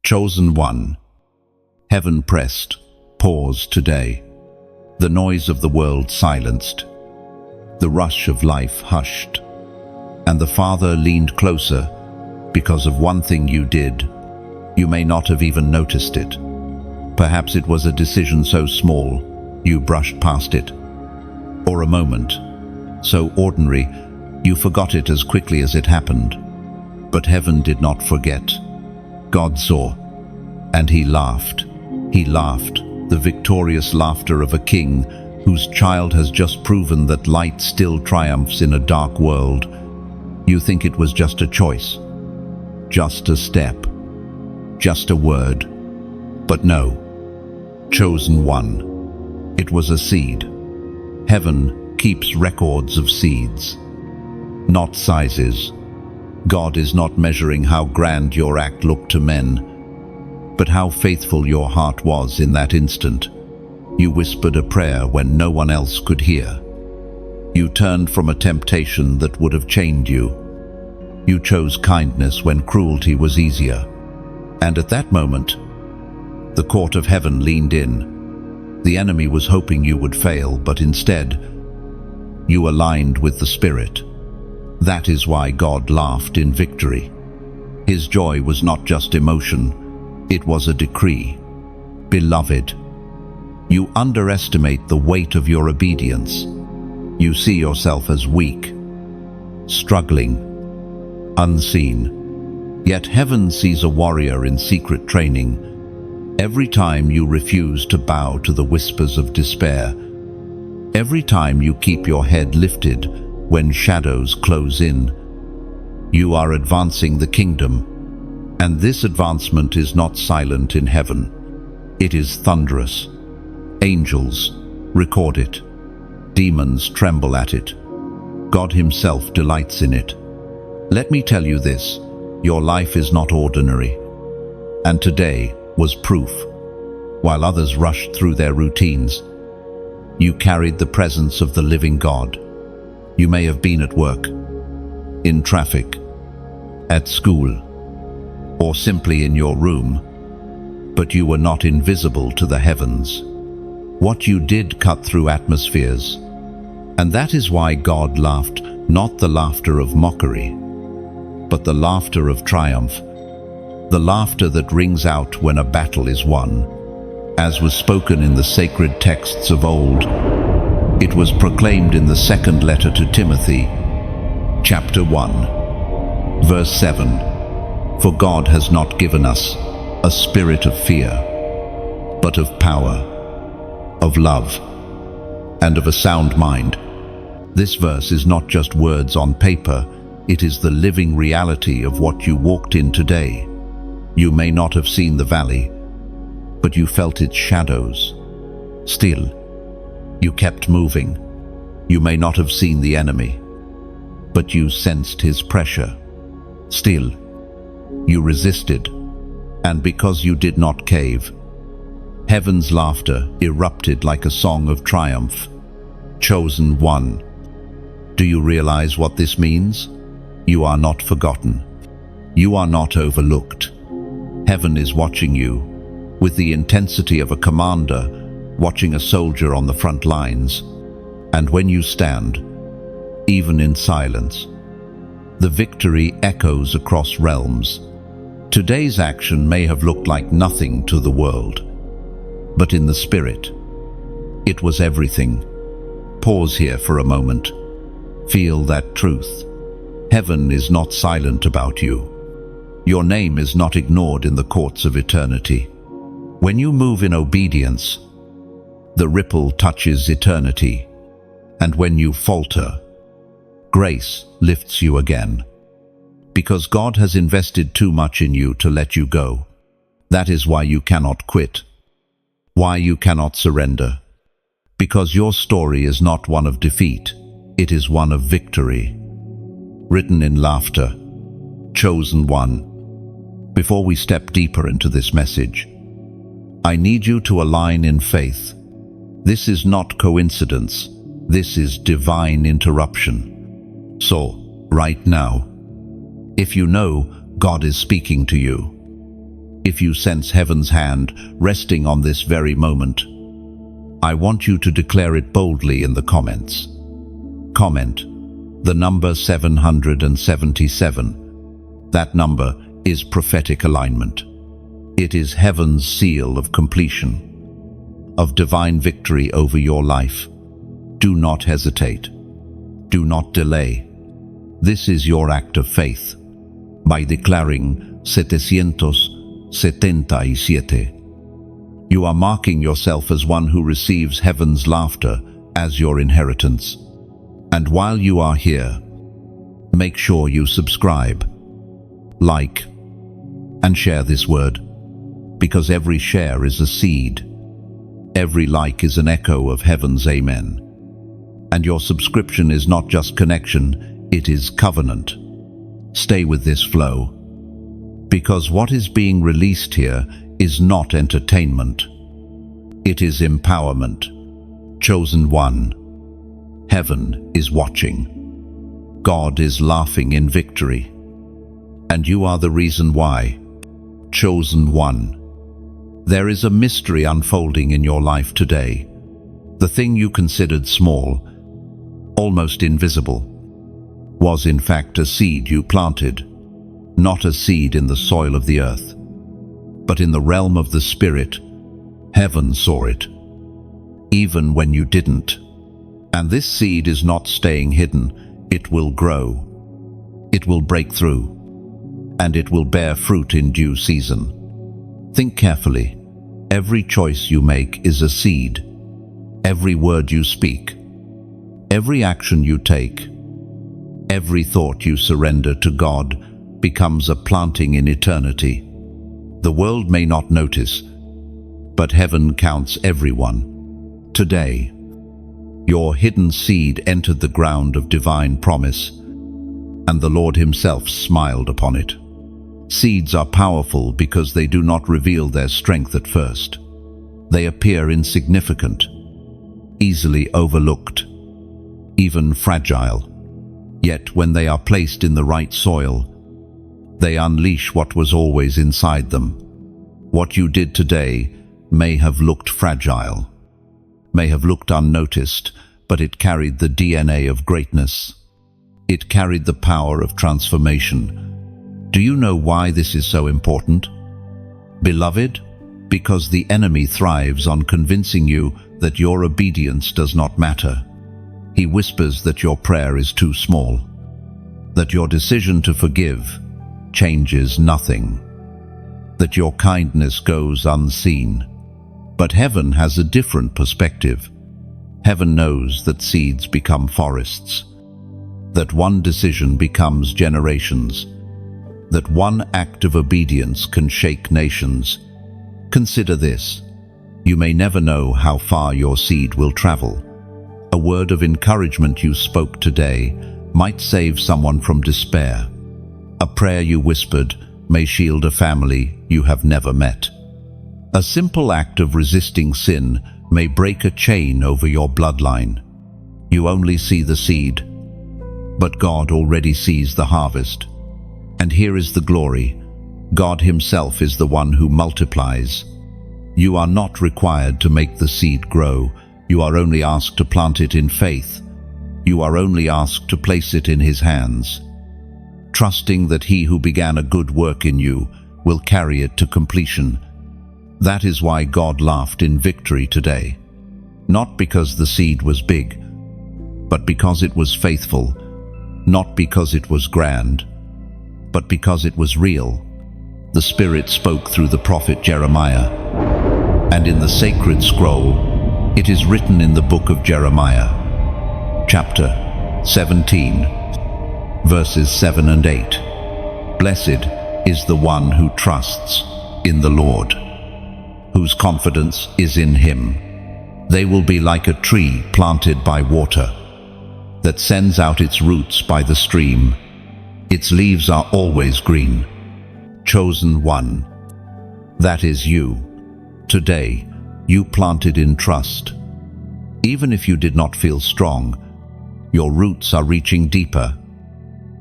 Chosen one. Heaven pressed. Pause today. The noise of the world silenced. The rush of life hushed. And the Father leaned closer because of one thing you did. You may not have even noticed it. Perhaps it was a decision so small, you brushed past it. Or a moment, so ordinary, you forgot it as quickly as it happened. But heaven did not forget. God saw, and he laughed. He laughed, the victorious laughter of a king whose child has just proven that light still triumphs in a dark world. You think it was just a choice, just a step, just a word. But no, chosen one. It was a seed. Heaven keeps records of seeds, not sizes. God is not measuring how grand your act looked to men, but how faithful your heart was in that instant. You whispered a prayer when no one else could hear. You turned from a temptation that would have chained you. You chose kindness when cruelty was easier. And at that moment, the court of heaven leaned in. The enemy was hoping you would fail, but instead, you aligned with the Spirit. That is why God laughed in victory. His joy was not just emotion, it was a decree. Beloved, you underestimate the weight of your obedience. You see yourself as weak, struggling, unseen. Yet heaven sees a warrior in secret training. Every time you refuse to bow to the whispers of despair, every time you keep your head lifted when shadows close in, you are advancing the kingdom. And this advancement is not silent in heaven. It is thunderous. Angels record it. Demons tremble at it. God himself delights in it. Let me tell you this, your life is not ordinary. And today was proof. While others rushed through their routines, you carried the presence of the living God. You may have been at work, in traffic, at school, or simply in your room, but you were not invisible to the heavens. What you did cut through atmospheres, and that is why God laughed, not the laughter of mockery, but the laughter of triumph, the laughter that rings out when a battle is won. As was spoken in the sacred texts of old, it was proclaimed in the second letter to Timothy, chapter 1, verse 7. For God has not given us a spirit of fear, but of power, of love, and of a sound mind. This verse is not just words on paper, it is the living reality of what you walked in today. You may not have seen the valley, but you felt its shadows. Still, you kept moving. You may not have seen the enemy, but you sensed his pressure. Still, you resisted, and because you did not cave, heaven's laughter erupted like a song of triumph. Chosen one. Do you realize what this means? You are not forgotten. You are not overlooked. Heaven is watching you with the intensity of a commander watching a soldier on the front lines. And when you stand, even in silence, the victory echoes across realms. Today's action may have looked like nothing to the world, but in the spirit, it was everything. Pause here for a moment. Feel that truth. Heaven is not silent about you. Your name is not ignored in the courts of eternity. When you move in obedience, the ripple touches eternity. And when you falter, grace lifts you again. Because God has invested too much in you to let you go. That is why you cannot quit. Why you cannot surrender. Because your story is not one of defeat, it is one of victory. Written in laughter. Chosen one. Before we step deeper into this message, I need you to align in faith. This is not coincidence. This is divine interruption. So, right now, if you know God is speaking to you, If you sense heaven's hand resting on this very moment, I want you to declare it boldly in the comments. Comment the number 777. That number is prophetic alignment. It is heaven's seal of completion, of divine victory over your life. Do not hesitate. Do not delay. This is your act of faith. By declaring 777, you are marking yourself as one who receives heaven's laughter as your inheritance. And while you are here, make sure you subscribe, like, and share this word, because every share is a seed. Every like is an echo of heaven's amen. And your subscription is not just connection, it is covenant. Stay with this flow, because what is being released here is not entertainment. It is empowerment. Chosen one. Heaven is watching. God is laughing in victory. And you are the reason why. Chosen one. There is a mystery unfolding in your life today. The thing you considered small, almost invisible, was in fact a seed you planted, not a seed in the soil of the earth, but in the realm of the Spirit. Heaven saw it, even when you didn't. And this seed is not staying hidden. It will grow. It will break through. And it will bear fruit in due season. Think carefully. Every choice you make is a seed. Every word you speak, every action you take, every thought you surrender to God becomes a planting in eternity. The world may not notice, but heaven counts everyone. Today, your hidden seed entered the ground of divine promise, and the Lord Himself smiled upon it. Seeds are powerful because they do not reveal their strength at first. They appear insignificant, easily overlooked, even fragile. Yet when they are placed in the right soil, they unleash what was always inside them. What you did today may have looked fragile, may have looked unnoticed, but it carried the DNA of greatness. It carried the power of transformation. Do you know why this is so important? Beloved, because the enemy thrives on convincing you that your obedience does not matter. He whispers that your prayer is too small, that your decision to forgive changes nothing, that your kindness goes unseen. But heaven has a different perspective. Heaven knows that seeds become forests, that one decision becomes generations, that one act of obedience can shake nations. Consider this. You may never know how far your seed will travel. A word of encouragement you spoke today might save someone from despair. A prayer you whispered may shield a family you have never met. A simple act of resisting sin may break a chain over your bloodline. You only see the seed, but God already sees the harvest. And here is the glory. God Himself is the one who multiplies. You are not required to make the seed grow. You are only asked to plant it in faith. You are only asked to place it in His hands, trusting that He who began a good work in you will carry it to completion. That is why God laughed in victory today. Not because the seed was big, but because it was faithful. Not because it was grand, but because it was real. The Spirit spoke through the prophet Jeremiah, and in the sacred scroll, it is written in the book of Jeremiah, chapter 17, verses 7 and 8. Blessed is the one who trusts in the Lord, whose confidence is in Him. They will be like a tree planted by water, that sends out its roots by the stream. Its leaves are always green. Chosen one, that is you. Today, you planted in trust. Even if you did not feel strong, your roots are reaching deeper,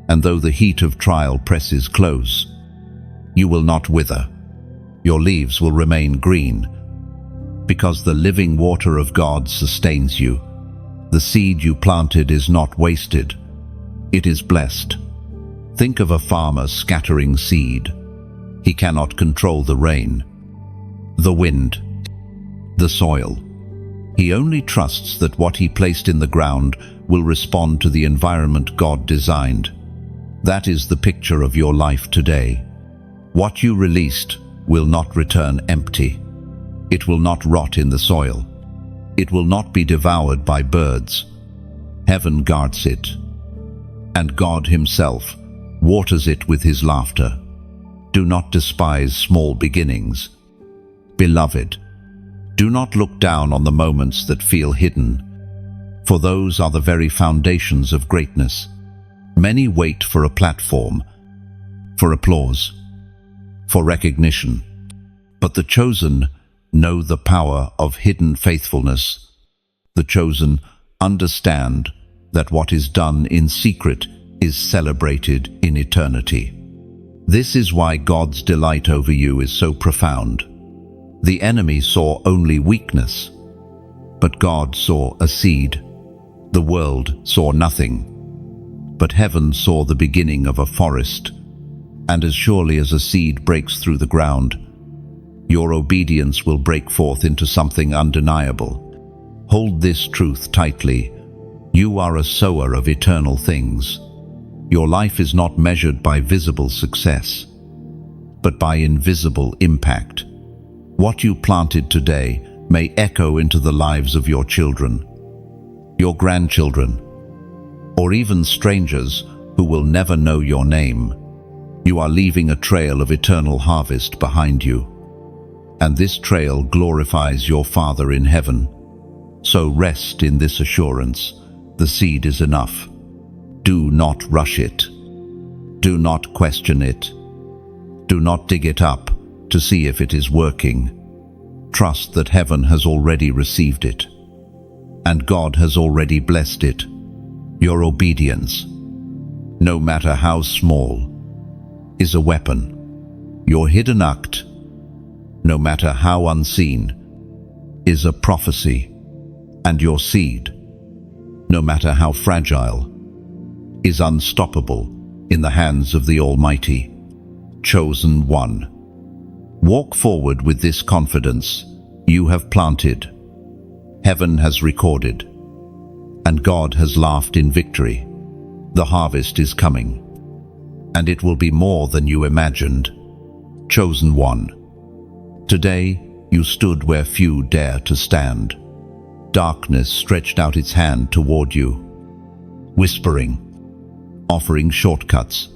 and though the heat of trial presses close, you will not wither. Your leaves will remain green, because the living water of God sustains you. The seed you planted is not wasted. It is blessed. Think of a farmer scattering seed. He cannot control the rain, the wind, the soil. He only trusts that what he placed in the ground will respond to the environment God designed. That is the picture of your life today. What you released will not return empty. It will not rot in the soil. It will not be devoured by birds. Heaven guards it, and God Himself waters it with His laughter. Do not despise small beginnings. Beloved, do not look down on the moments that feel hidden, for those are the very foundations of greatness. Many wait for a platform, for applause, for recognition, but the chosen know the power of hidden faithfulness. The chosen understand that what is done in secret is celebrated in eternity. This is why God's delight over you is so profound. The enemy saw only weakness, but God saw a seed. The world saw nothing, but heaven saw the beginning of a forest. And as surely as a seed breaks through the ground, your obedience will break forth into something undeniable. Hold this truth tightly. You are a sower of eternal things. Your life is not measured by visible success, but by invisible impact. What you planted today may echo into the lives of your children, your grandchildren, or even strangers who will never know your name. You are leaving a trail of eternal harvest behind you, and this trail glorifies your Father in heaven. So rest in this assurance: the seed is enough. Do not rush it. Do not question it. Do not dig it up to see if it is working. Trust that heaven has already received it, and God has already blessed it. Your obedience, no matter how small, is a weapon. Your hidden act, no matter how unseen, is a prophecy. And your seed, no matter how fragile, is unstoppable in the hands of the Almighty. Chosen one. Walk forward with this confidence. You have planted, heaven has recorded, and God has laughed in victory. The harvest is coming, and it will be more than you imagined. Chosen one. Today, you stood where few dare to stand. Darkness stretched out its hand toward you, whispering, offering shortcuts,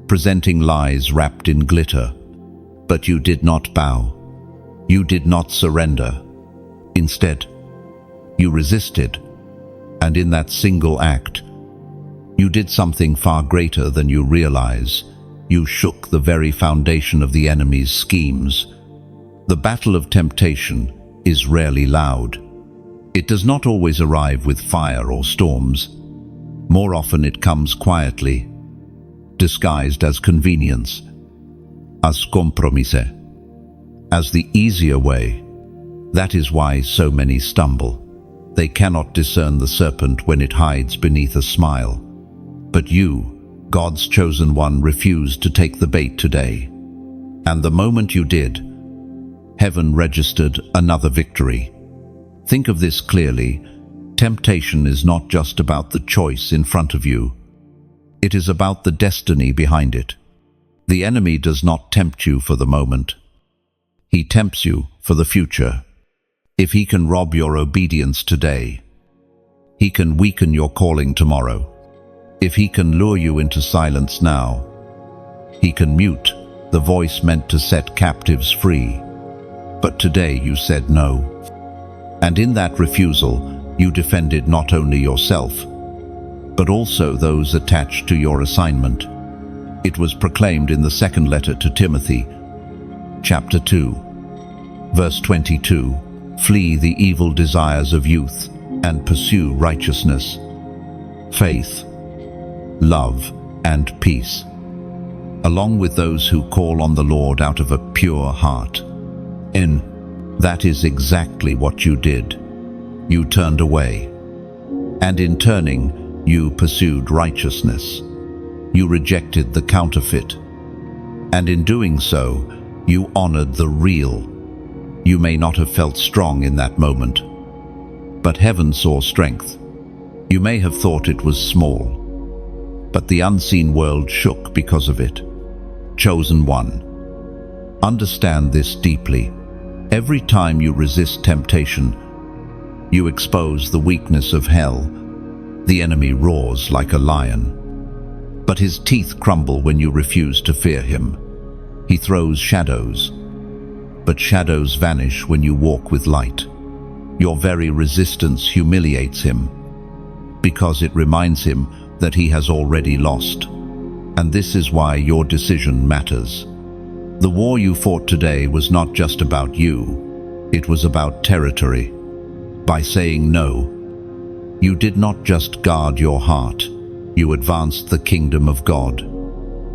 presenting lies wrapped in glitter. But you did not bow. You did not surrender. Instead, you resisted, and in that single act, you did something far greater than you realize. You shook the very foundation of the enemy's schemes. The battle of temptation is rarely loud. It does not always arrive with fire or storms. More often it comes quietly, disguised as convenience, as compromise, as the easier way. That is why so many stumble. They cannot discern the serpent when it hides beneath a smile. But you, God's chosen one, refused to take the bait today. And the moment you did, heaven registered another victory. Think of this clearly. Temptation is not just about the choice in front of you. It is about the destiny behind it. The enemy does not tempt you for the moment. He tempts you for the future. If he can rob your obedience today, he can weaken your calling tomorrow. If he can lure you into silence now, he can mute the voice meant to set captives free. But today you said no. And in that refusal, you defended not only yourself, but also those attached to your assignment. It was proclaimed in the second letter to Timothy, chapter 2, verse 22, "Flee the evil desires of youth and pursue righteousness, faith, love, and peace." along with those who call on the Lord out of a pure heart. And that is exactly what you did. You turned away. And in turning, you pursued righteousness. You rejected the counterfeit. And in doing so, you honored the real. You may not have felt strong in that moment, but heaven saw strength. You may have thought it was small, but the unseen world shook because of it. Chosen one, understand this deeply. Every time you resist temptation, you expose the weakness of hell. The enemy roars like a lion, but his teeth crumble when you refuse to fear him. He throws shadows, but shadows vanish when you walk with light. Your very resistance humiliates him, because it reminds him that he has already lost. And this is why your decision matters. The war you fought today was not just about you, it was about territory. By saying no, you did not just guard your heart, you advanced the kingdom of God.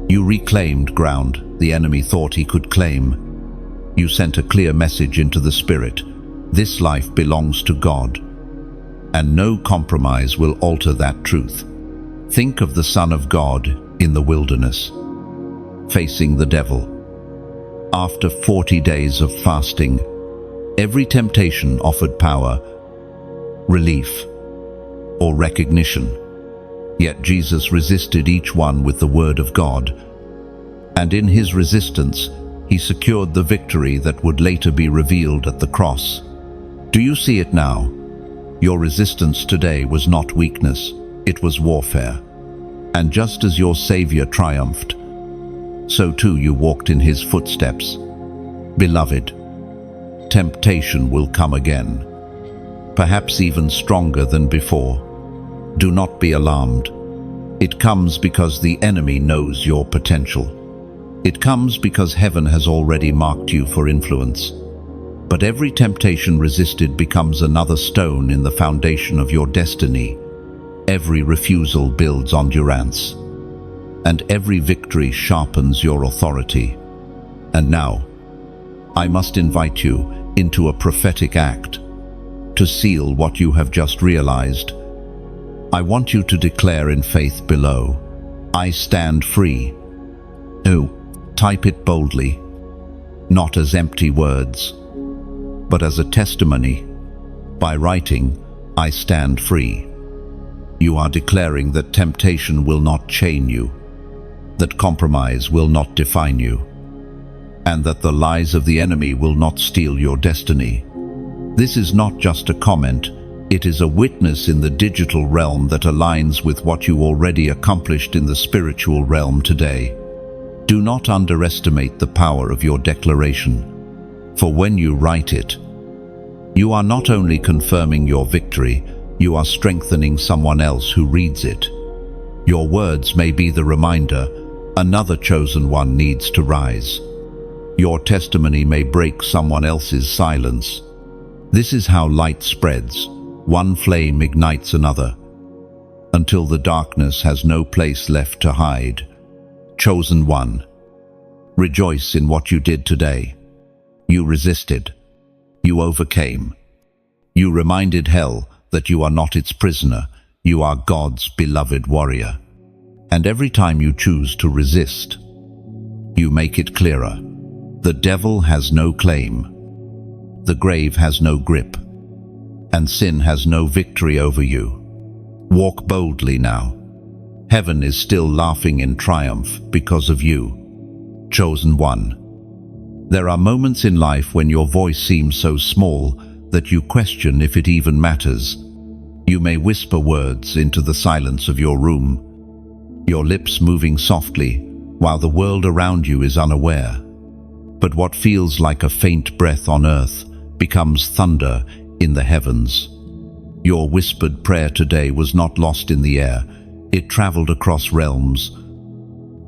You reclaimed ground the enemy thought he could claim. You sent a clear message into the spirit. This life belongs to God, and no compromise will alter that truth. Think of the Son of God in the wilderness, facing the devil. After 40 days of fasting, every temptation offered power, relief, or recognition. Yet Jesus resisted each one with the word of God, and in his resistance, he secured the victory that would later be revealed at the cross. Do you see it now? Your resistance today was not weakness, it was warfare. And just as your Savior triumphed, so too you walked in his footsteps. Beloved, temptation will come again, perhaps even stronger than before. Do not be alarmed. It comes because the enemy knows your potential. It comes because heaven has already marked you for influence. But every temptation resisted becomes another stone in the foundation of your destiny. Every refusal builds endurance, and every victory sharpens your authority. And now, I must invite you into a prophetic act to seal what you have just realized. I want you to declare in faith below, I stand free. Oh, type it boldly, not as empty words, but as a testimony. By writing, I stand free, you are declaring that temptation will not chain you, that compromise will not define you, and that the lies of the enemy will not steal your destiny. This is not just a comment, it is a witness in the digital realm that aligns with what you already accomplished in the spiritual realm today. Do not underestimate the power of your declaration, for when you write it, you are not only confirming your victory, you are strengthening someone else who reads it. Your words may be the reminder another chosen one needs to rise. Your testimony may break someone else's silence. This is how light spreads. One flame ignites another, until the darkness has no place left to hide. Chosen one, rejoice in what you did today. You resisted. You overcame. You reminded hell that you are not its prisoner, you are God's beloved warrior. And every time you choose to resist, you make it clearer. The devil has no claim, the grave has no grip, and sin has no victory over you. Walk boldly now. Heaven is still laughing in triumph because of you. Chosen one. There are moments in life when your voice seems so small that you question if it even matters. You may whisper words into the silence of your room, your lips moving softly while the world around you is unaware. But what feels like a faint breath on earth becomes thunder in the heavens. Your whispered prayer today was not lost in the air. It traveled across realms,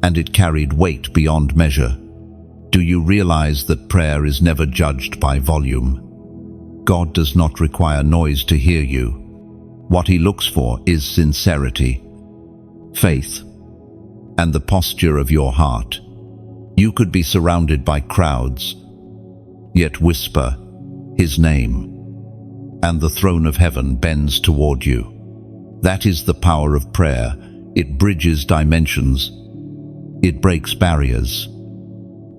and it carried weight beyond measure. Do you realize that prayer is never judged by volume? God does not require noise to hear you. What he looks for is sincerity, faith, and the posture of your heart. You could be surrounded by crowds, yet whisper his name, and the throne of heaven bends toward you. That is the power of prayer. It bridges dimensions. It breaks barriers.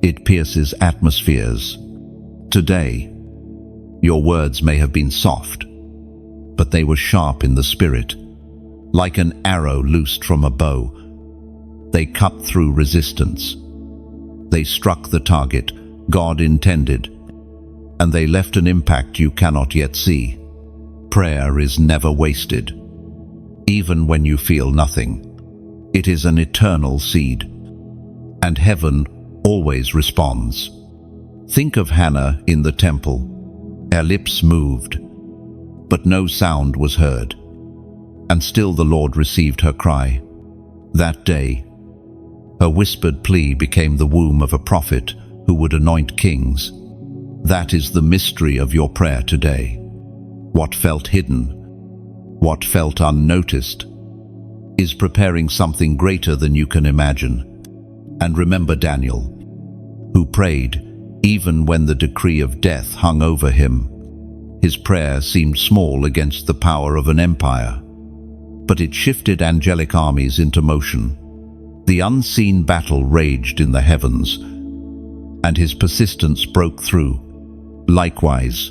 It pierces atmospheres. Today, your words may have been soft, but they were sharp in the spirit. Like an arrow loosed from a bow, they cut through resistance. They struck the target God intended, and they left an impact you cannot yet see. Prayer is never wasted. Even when you feel nothing, it is an eternal seed, and heaven always responds. Think of Hannah in the temple. Her lips moved, but no sound was heard, and still the Lord received her cry. That day, her whispered plea became the womb of a prophet who would anoint kings. That is the mystery of your prayer today. What felt hidden, what felt unnoticed, is preparing something greater than you can imagine. And remember Daniel, who prayed even when the decree of death hung over him. His prayer seemed small against the power of an empire, but it shifted angelic armies into motion. The unseen battle raged in the heavens, and his persistence broke through. Likewise,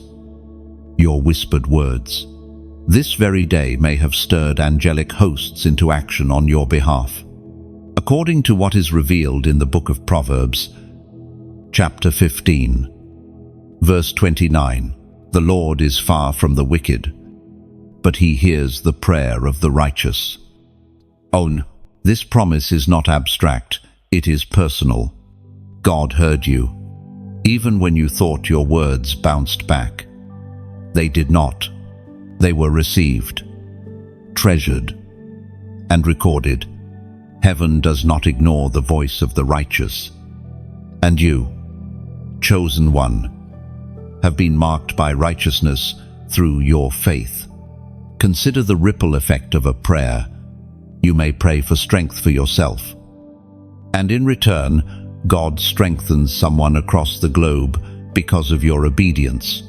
your whispered words this very day may have stirred angelic hosts into action on your behalf. According to what is revealed in the book of Proverbs, chapter 15, verse 29, the Lord is far from the wicked, but he hears the prayer of the righteous. This promise is not abstract, it is personal. God heard you, even when you thought your words bounced back. They did not. They were received, treasured, and recorded. Heaven does not ignore the voice of the righteous. And you, chosen one, have been marked by righteousness through your faith. Consider the ripple effect of a prayer. You may pray for strength for yourself, and in return, God strengthens someone across the globe because of your obedience.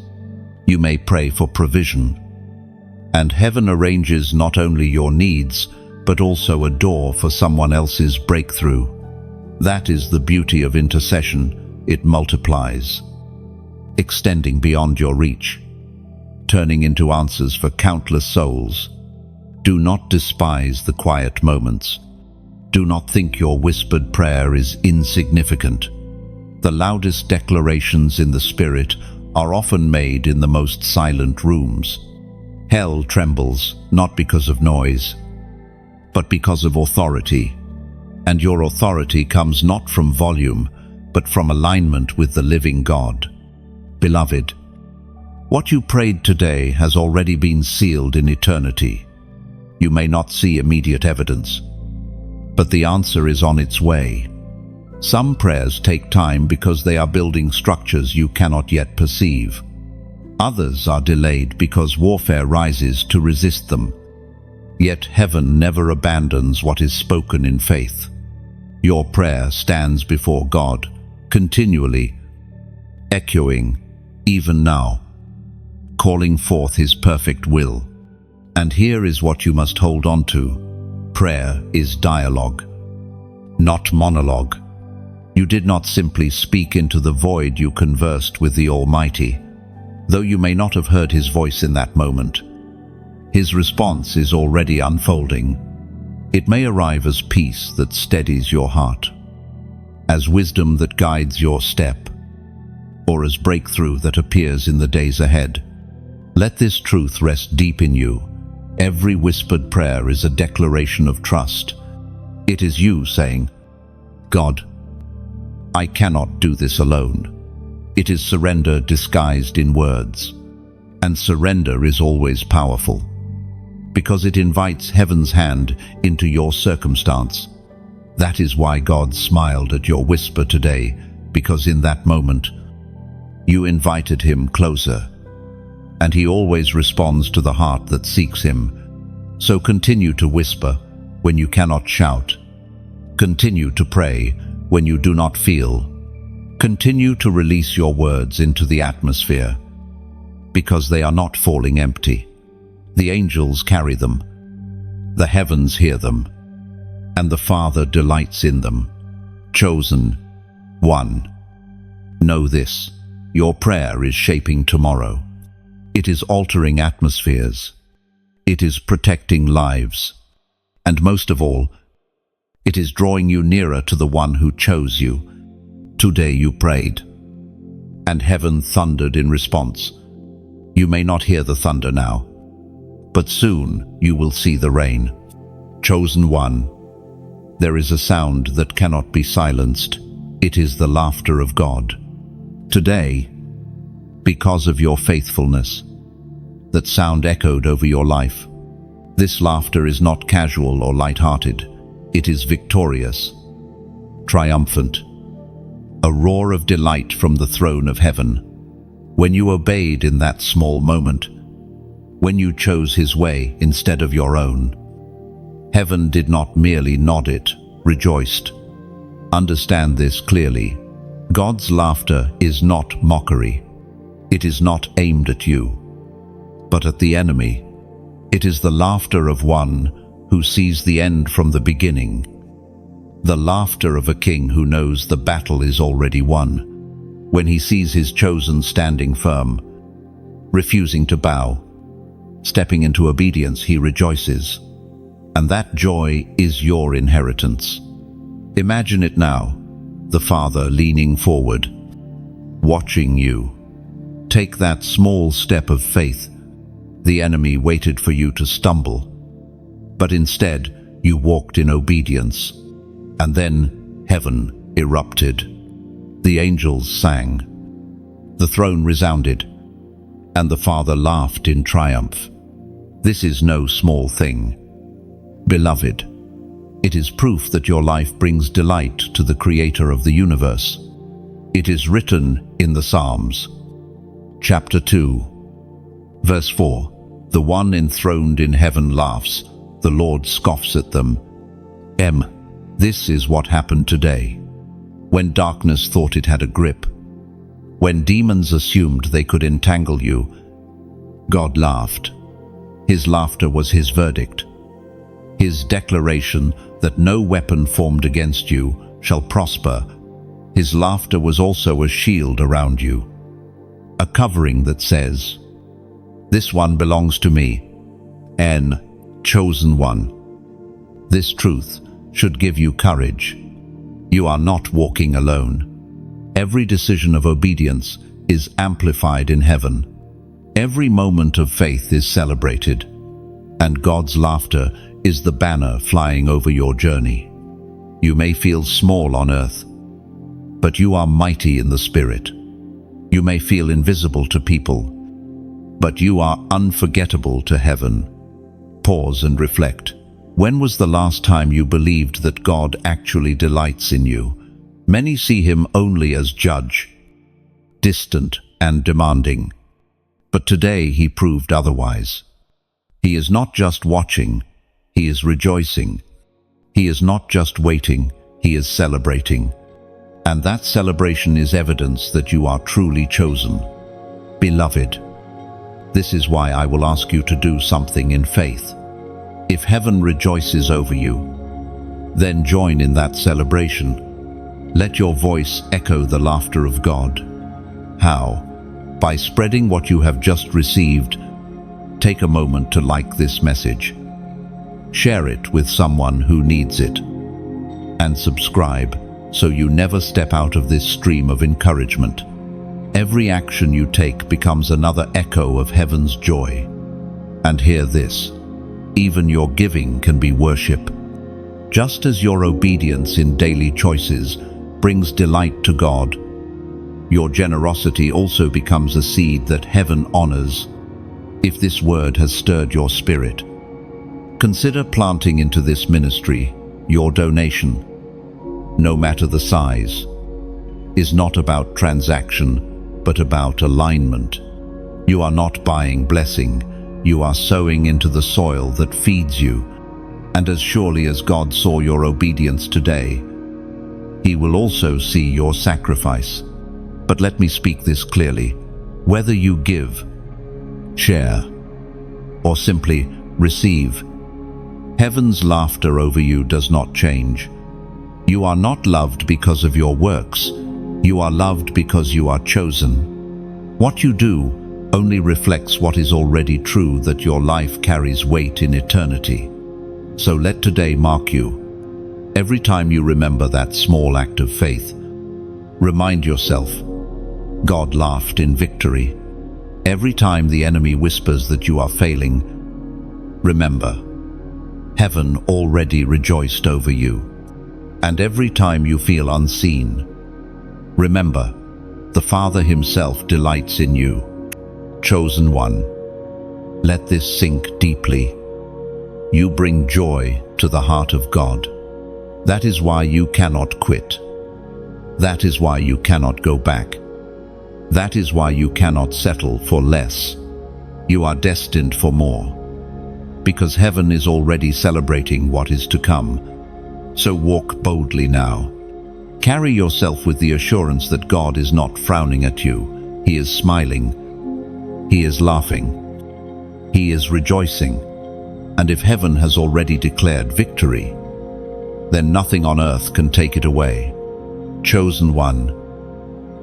You may pray for provision, and heaven arranges not only your needs, but also a door for someone else's breakthrough. That is the beauty of intercession. It multiplies, extending beyond your reach, turning into answers for countless souls. Do not despise the quiet moments. Do not think your whispered prayer is insignificant. The loudest declarations in the Spirit are often made in the most silent rooms. Hell trembles, not because of noise, but because of authority. And your authority comes not from volume, but from alignment with the living God. Beloved, what you prayed today has already been sealed in eternity. You may not see immediate evidence, but the answer is on its way. Some prayers take time because they are building structures you cannot yet perceive. Others are delayed because warfare rises to resist them. Yet heaven never abandons what is spoken in faith. Your prayer stands before God, continually, echoing, even now, calling forth His perfect will. And here is what you must hold on to. Prayer is dialogue, not monologue. You did not simply speak into the void, you conversed with the Almighty. Though you may not have heard His voice in that moment, His response is already unfolding. It may arrive as peace that steadies your heart, as wisdom that guides your step, or as breakthrough that appears in the days ahead. Let this truth rest deep in you. Every whispered prayer is a declaration of trust. It is you saying, God, I cannot do this alone. It is surrender disguised in words. And surrender is always powerful, because it invites heaven's hand into your circumstance. That is why God smiled at your whisper today, because in that moment, you invited Him closer. And He always responds to the heart that seeks Him. So continue to whisper when you cannot shout. Continue to pray when you do not feel, continue to release your words into the atmosphere, because they are not falling empty. The angels carry them, the heavens hear them, and the Father delights in them. Chosen one, know this: your prayer is shaping tomorrow. It is altering atmospheres. It is protecting lives. And most of all, it is drawing you nearer to the one who chose you. Today you prayed, and heaven thundered in response. You may not hear the thunder now, but soon you will see the rain. Chosen one, there is a sound that cannot be silenced. It is the laughter of God. Today, because of your faithfulness, that sound echoed over your life. This laughter is not casual or light-hearted. It is victorious, triumphant, a roar of delight from the throne of heaven. When you obeyed in that small moment, when you chose his way instead of your own, heaven did not merely nod, it rejoiced. Understand this clearly. God's laughter is not mockery. It is not aimed at you, but at the enemy. It is the laughter of one who sees the end from the beginning, the laughter of a king who knows the battle is already won. When he sees his chosen standing firm, refusing to bow, stepping into obedience, he rejoices. And that joy is your inheritance. Imagine it now, the Father leaning forward, watching you. Take that small step of faith. The enemy waited for you to stumble, but instead you walked in obedience. And then heaven erupted. The angels sang. The throne resounded, and the Father laughed in triumph. This is no small thing. Beloved, it is proof that your life brings delight to the Creator of the universe. It is written in the Psalms. Chapter 2, verse 4. The one enthroned in heaven laughs, the Lord scoffs at them. This is what happened today. When darkness thought it had a grip, when demons assumed they could entangle you, God laughed. His laughter was his verdict, his declaration that no weapon formed against you shall prosper. His laughter was also a shield around you, a covering that says, "This one belongs to me, an chosen one." This truth should give you courage. You are not walking alone. Every decision of obedience is amplified in heaven. Every moment of faith is celebrated, and God's laughter is the banner flying over your journey. You may feel small on earth, but you are mighty in the Spirit. You may feel invisible to people, but you are unforgettable to heaven. Pause and reflect. When was the last time you believed that God actually delights in you? Many see him only as judge, distant and demanding. But today he proved otherwise. He is not just watching, he is rejoicing. He is not just waiting, he is celebrating. And that celebration is evidence that you are truly chosen. Beloved, this is why I will ask you to do something in faith. If heaven rejoices over you, then join in that celebration. Let your voice echo the laughter of God. How? By spreading what you have just received. Take a moment to like this message. Share it with someone who needs it. And subscribe so you never step out of this stream of encouragement. Every action you take becomes another echo of heaven's joy. And hear this: even your giving can be worship. Just as your obedience in daily choices brings delight to God, your generosity also becomes a seed that heaven honors. If this word has stirred your spirit, consider planting into this ministry. Your donation, no matter the size, is not about transaction, but about alignment. You are not buying blessing, you are sowing into the soil that feeds you. And as surely as God saw your obedience today, He will also see your sacrifice. But let me speak this clearly. Whether you give, share, or simply receive, heaven's laughter over you does not change. You are not loved because of your works. You are loved because you are chosen. What you do only reflects what is already true, that your life carries weight in eternity. So let today mark you. Every time you remember that small act of faith, remind yourself, God laughed in victory. Every time the enemy whispers that you are failing, remember, heaven already rejoiced over you. And every time you feel unseen, remember, the Father himself delights in you. Chosen one, let this sink deeply. You bring joy to the heart of God. That is why you cannot quit. That is why you cannot go back. That is why you cannot settle for less. You are destined for more, because heaven is already celebrating what is to come. So walk boldly now. Carry yourself with the assurance that God is not frowning at you. He is smiling. He is laughing. He is rejoicing. And if heaven has already declared victory, then nothing on earth can take it away. Chosen one,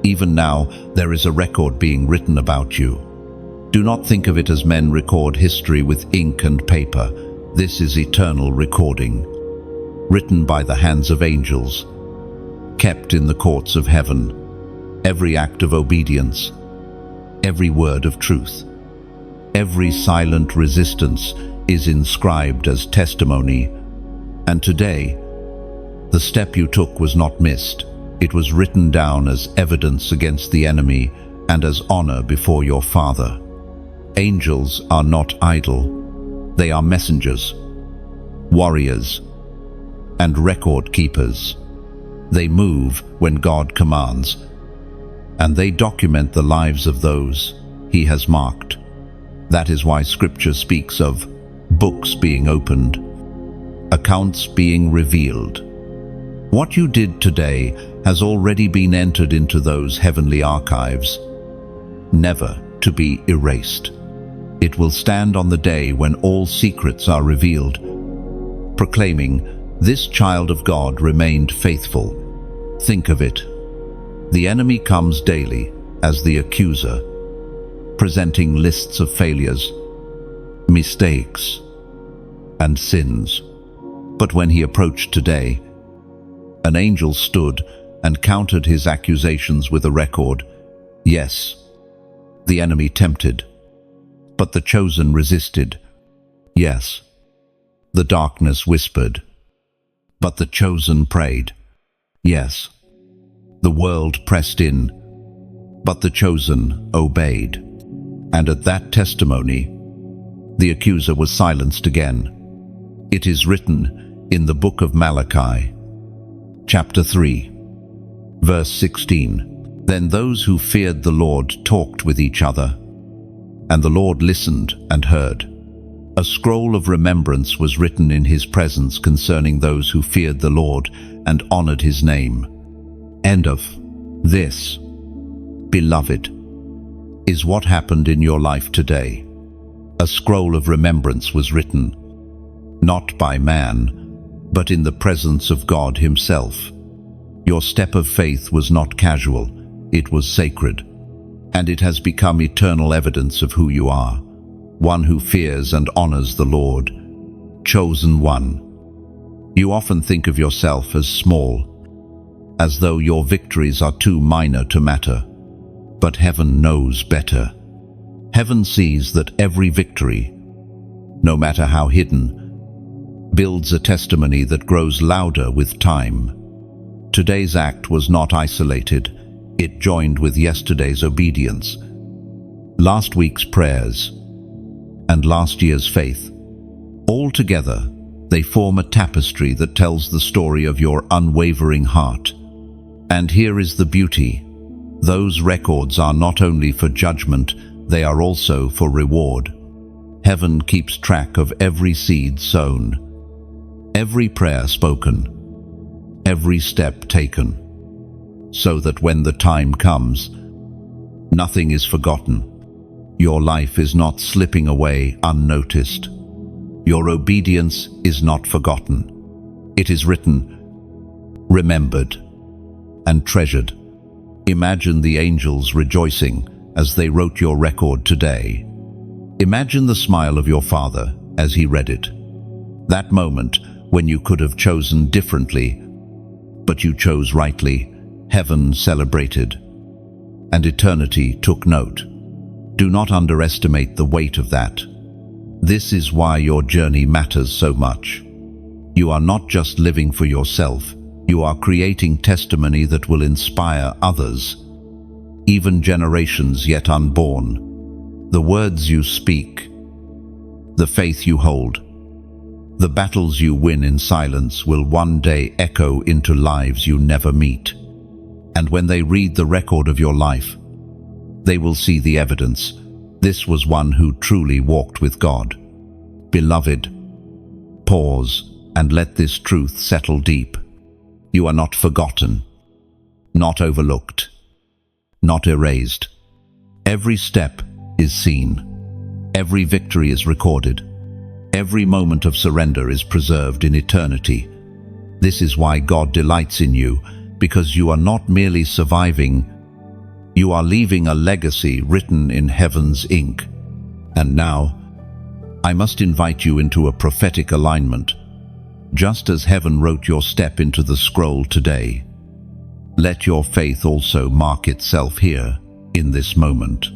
even now there is a record being written about you. Do not think of it as men record history with ink and paper. This is eternal recording, written by the hands of angels, kept in the courts of heaven. Every act of obedience, every word of truth, every silent resistance is inscribed as testimony. And today, the step you took was not missed. It was written down as evidence against the enemy and as honor before your Father. Angels are not idle. They are messengers, warriors, and record keepers. They move when God commands, and they document the lives of those He has marked. That is why Scripture speaks of books being opened, accounts being revealed. What you did today has already been entered into those heavenly archives, never to be erased. It will stand on the day when all secrets are revealed, proclaiming, "This child of God remained faithful." Think of it. The enemy comes daily as the accuser, presenting lists of failures, mistakes, and sins. But when he approached today, an angel stood and countered his accusations with a record. Yes, the enemy tempted, but the chosen resisted. Yes, the darkness whispered, but the chosen prayed. Yes, the world pressed in, but the chosen obeyed. And at that testimony, the accuser was silenced again. It is written in the book of Malachi, chapter 3, verse 16. Then those who feared the Lord talked with each other, and the Lord listened and heard. A scroll of remembrance was written in his presence concerning those who feared the Lord and honored his name. End of. This, beloved, is what happened in your life today. A scroll of remembrance was written, not by man, but in the presence of God himself. Your step of faith was not casual, it was sacred, and it has become eternal evidence of who you are, one who fears and honors the Lord. Chosen one. You often think of yourself as small, as though your victories are too minor to matter. But heaven knows better. Heaven sees that every victory, no matter how hidden, builds a testimony that grows louder with time. Today's act was not isolated. It joined with yesterday's obedience, last week's prayers, and last year's faith. All together, they form a tapestry that tells the story of your unwavering heart. And here is the beauty. Those records are not only for judgment, they are also for reward. Heaven keeps track of every seed sown, every prayer spoken, every step taken, so that when the time comes, nothing is forgotten. Your life is not slipping away unnoticed. Your obedience is not forgotten. It is written, remembered, and treasured. Imagine the angels rejoicing as they wrote your record today. Imagine the smile of your Father as he read it. That moment when you could have chosen differently, but you chose rightly, heaven celebrated, and eternity took note. Do not underestimate the weight of that. This is why your journey matters so much. You are not just living for yourself, you are creating testimony that will inspire others, even generations yet unborn. The words you speak, the faith you hold, the battles you win in silence will one day echo into lives you never meet. And when they read the record of your life, they will see the evidence. This was one who truly walked with God. Beloved, pause and let this truth settle deep. You are not forgotten, not overlooked, not erased. Every step is seen. Every victory is recorded. Every moment of surrender is preserved in eternity. This is why God delights in you, because you are not merely surviving, you are leaving a legacy written in heaven's ink. And now, I must invite you into a prophetic alignment. Just as heaven wrote your step into the scroll today, let your faith also mark itself here, in this moment.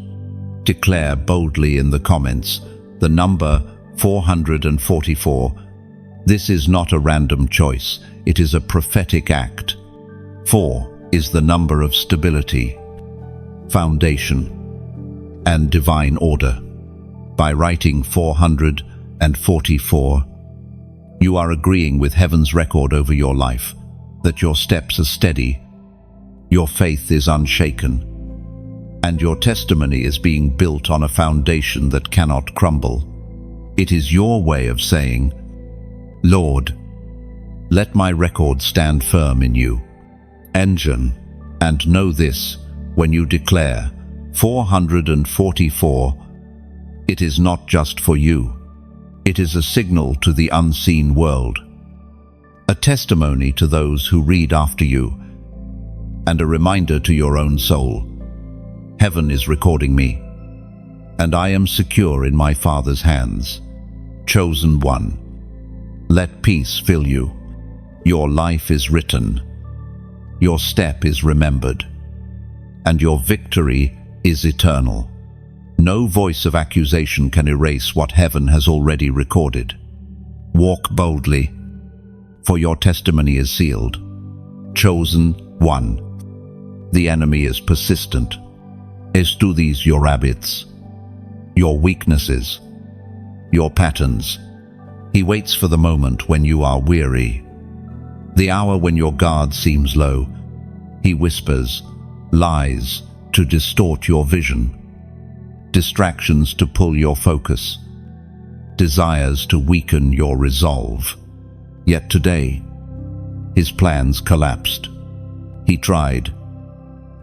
Declare boldly in the comments the number 444. This is not a random choice, it is a prophetic act. 4 is the number of stability, foundation, and divine order. By writing 444, you are agreeing with heaven's record over your life, that your steps are steady, your faith is unshaken, and your testimony is being built on a foundation that cannot crumble. It is your way of saying, Lord, let my record stand firm in you. Engine, and know this, when you declare 444, it is not just for you. It is a signal to the unseen world, a testimony to those who read after you, and a reminder to your own soul. Heaven is recording me, and I am secure in my Father's hands. Chosen one, let peace fill you. Your life is written, your step is remembered, and your victory is eternal. No voice of accusation can erase what heaven has already recorded. Walk boldly, for your testimony is sealed. Chosen one. The enemy is persistent. Studies your habits, your weaknesses, your patterns. He waits for the moment when you are weary, the hour when your guard seems low. He whispers lies to distort your vision, distractions to pull your focus, desires to weaken your resolve. Yet today, his plans collapsed. He tried,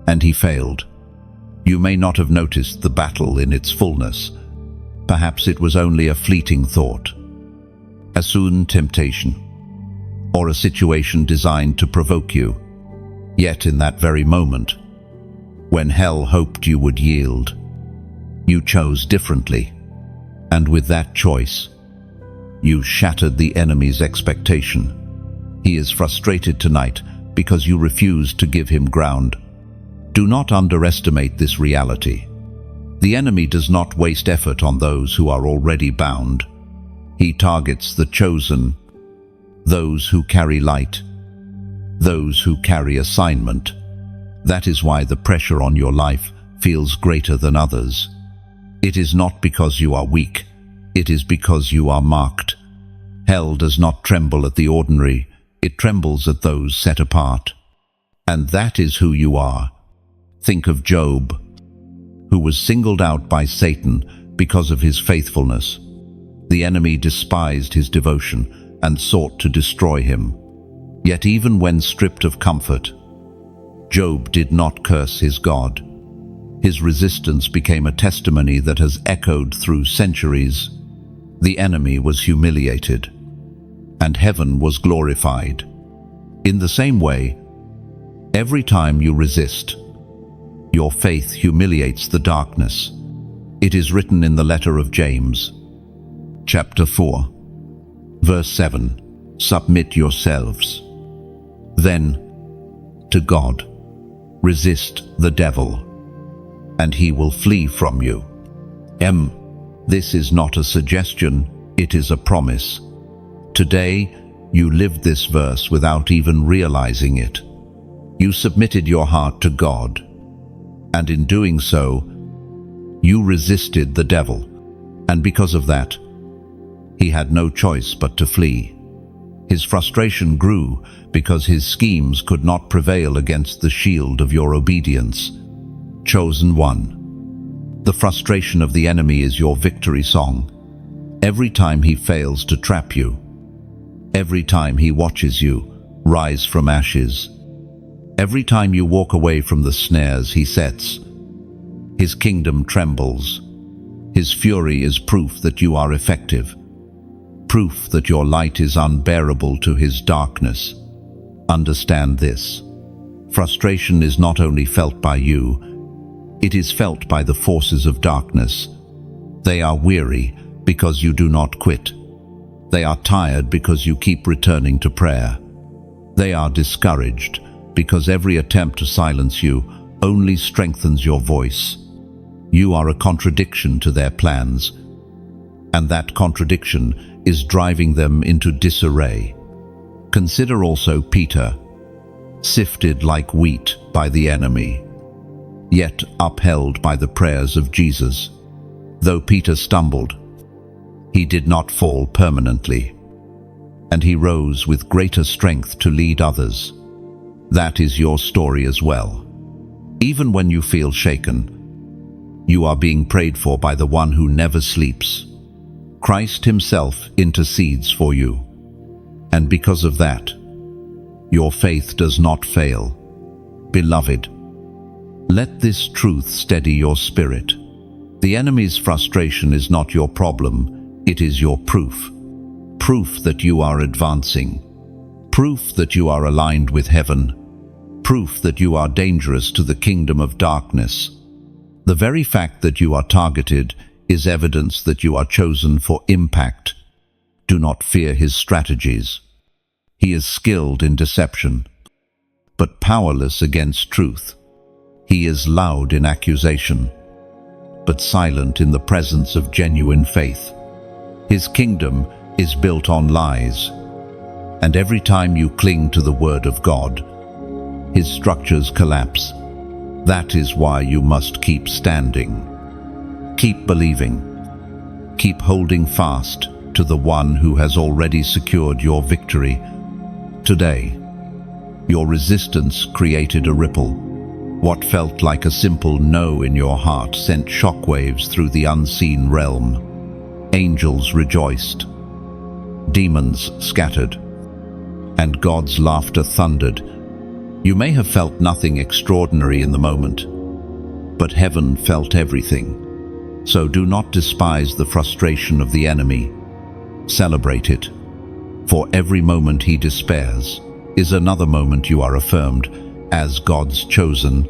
and he failed. You may not have noticed the battle in its fullness. Perhaps it was only a fleeting thought, a soon temptation, or a situation designed to provoke you. Yet in that very moment, when hell hoped you would yield, you chose differently, and with that choice, you shattered the enemy's expectation. He is frustrated tonight because you refused to give him ground. Do not underestimate this reality. The enemy does not waste effort on those who are already bound. He targets the chosen, those who carry light, those who carry assignment. That is why the pressure on your life feels greater than others. It is not because you are weak, it is because you are marked. Hell does not tremble at the ordinary, it trembles at those set apart. And that is who you are. Think of Job, who was singled out by Satan because of his faithfulness. The enemy despised his devotion and sought to destroy him. Yet even when stripped of comfort, Job did not curse his God. His resistance became a testimony that has echoed through centuries. The enemy was humiliated, and heaven was glorified. In the same way, every time you resist, your faith humiliates the darkness. It is written in the letter of James, chapter 4, verse 7, "Submit yourselves, then, to God. Resist the devil, and he will flee from you." This is not a suggestion, it is a promise. Today, you lived this verse without even realizing it. You submitted your heart to God, and in doing so, you resisted the devil, and because of that, he had no choice but to flee. His frustration grew because his schemes could not prevail against the shield of your obedience. Chosen one. The frustration of the enemy is your victory song. Every time he fails to trap you, every time he watches you rise from ashes, every time you walk away from the snares he sets, his kingdom trembles. His fury is proof that you are effective, proof that your light is unbearable to his darkness. Understand this. Frustration is not only felt by you, it is felt by the forces of darkness. They are weary because you do not quit. They are tired because you keep returning to prayer. They are discouraged because every attempt to silence you only strengthens your voice. You are a contradiction to their plans, and that contradiction is driving them into disarray. Consider also Peter, sifted like wheat by the enemy, yet upheld by the prayers of Jesus. Though Peter stumbled, he did not fall permanently, and he rose with greater strength to lead others. That is your story as well. Even when you feel shaken, you are being prayed for by the one who never sleeps. Christ himself intercedes for you, and because of that, your faith does not fail. Beloved, let this truth steady your spirit. The enemy's frustration is not your problem, it is your proof. Proof that you are advancing. Proof that you are aligned with heaven. Proof that you are dangerous to the kingdom of darkness. The very fact that you are targeted is evidence that you are chosen for impact. Do not fear his strategies. He is skilled in deception, but powerless against truth. He is loud in accusation, but silent in the presence of genuine faith. His kingdom is built on lies, and every time you cling to the word of God, his structures collapse. That is why you must keep standing. Keep believing. Keep holding fast to the one who has already secured your victory. Today, your resistance created a ripple. What felt like a simple no in your heart sent shockwaves through the unseen realm. Angels rejoiced, demons scattered, and God's laughter thundered. You may have felt nothing extraordinary in the moment, but heaven felt everything. So do not despise the frustration of the enemy. Celebrate it. For every moment he despairs is another moment you are affirmed as God's chosen.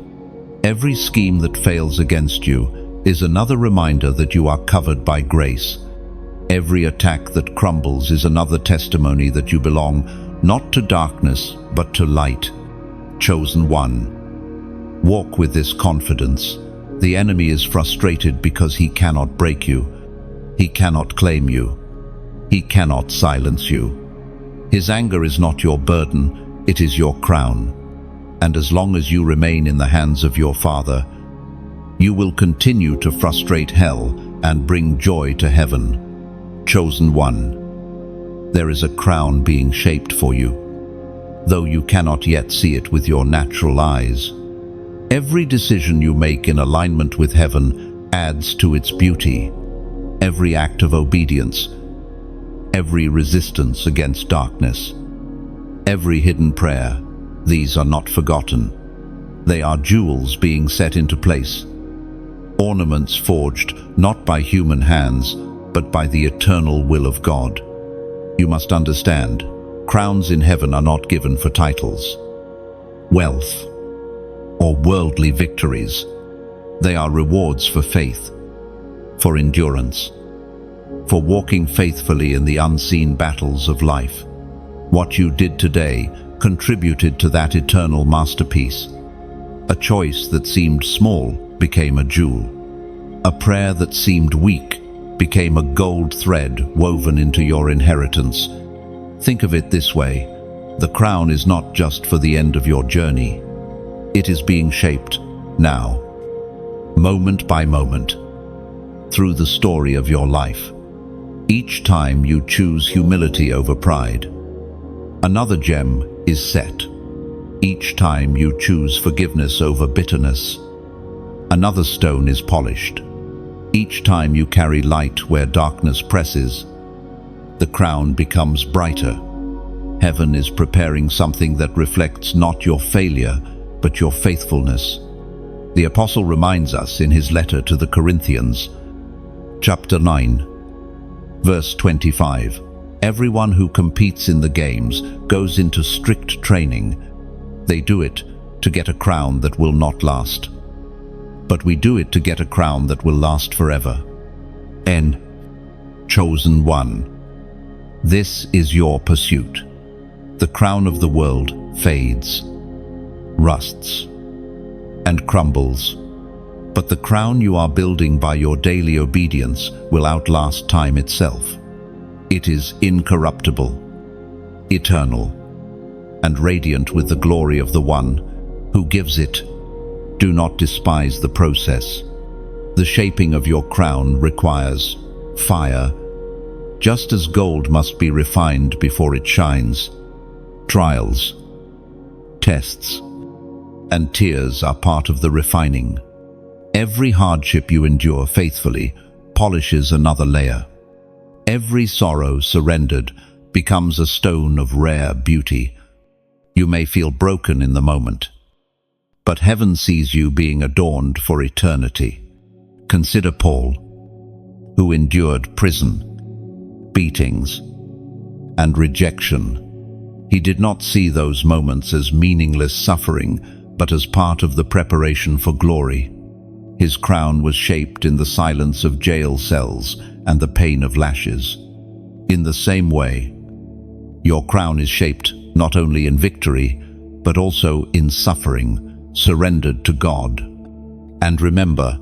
Every scheme that fails against you is another reminder that you are covered by grace. Every attack that crumbles is another testimony that you belong not to darkness but to light. Chosen one. Walk with this confidence. The enemy is frustrated because he cannot break you. He cannot claim you. He cannot silence you. His anger is not your burden, it is your crown. And as long as you remain in the hands of your Father, you will continue to frustrate hell and bring joy to heaven. Chosen one. There is a crown being shaped for you, though you cannot yet see it with your natural eyes. Every decision you make in alignment with heaven adds to its beauty. Every act of obedience, every resistance against darkness, Every hidden prayer, these are not forgotten. They are jewels being set into place. Ornaments forged not by human hands, but by the eternal will of God. You must understand, crowns in heaven are not given for titles, wealth, or worldly victories. They are rewards for faith, for endurance, for walking faithfully in the unseen battles of life. What you did today contributed to that eternal masterpiece. A choice that seemed small became a jewel. A prayer that seemed weak became a gold thread woven into your inheritance. Think of it this way: the crown is not just for the end of your journey. It is being shaped now, moment by moment, through the story of your life. Each time you choose humility over pride, another gem is set. Each time you choose forgiveness over bitterness, another stone is polished. Each time you carry light where darkness presses, the crown becomes brighter. Heaven is preparing something that reflects not your failure, but your faithfulness. The Apostle reminds us in his letter to the Corinthians, chapter 9, verse 25, everyone who competes in the games goes into strict training. They do it to get a crown that will not last. But we do it to get a crown that will last forever. N. Chosen one. This is your pursuit. The crown of the world fades, rusts, and crumbles. But the crown you are building by your daily obedience will outlast time itself. It is incorruptible, eternal, and radiant with the glory of the one who gives it. Do not despise the process. The shaping of your crown requires fire. Just as gold must be refined before it shines, trials, tests, and tears are part of the refining. Every hardship you endure faithfully polishes another layer. Every sorrow surrendered becomes a stone of rare beauty. You may feel broken in the moment, but heaven sees you being adorned for eternity. Consider Paul, who endured prison, beatings, and rejection. He did not see those moments as meaningless suffering, but as part of the preparation for glory. His crown was shaped in the silence of jail cells and the pain of lashes. In the same way, your crown is shaped not only in victory, but also in suffering, surrendered to God. And remember,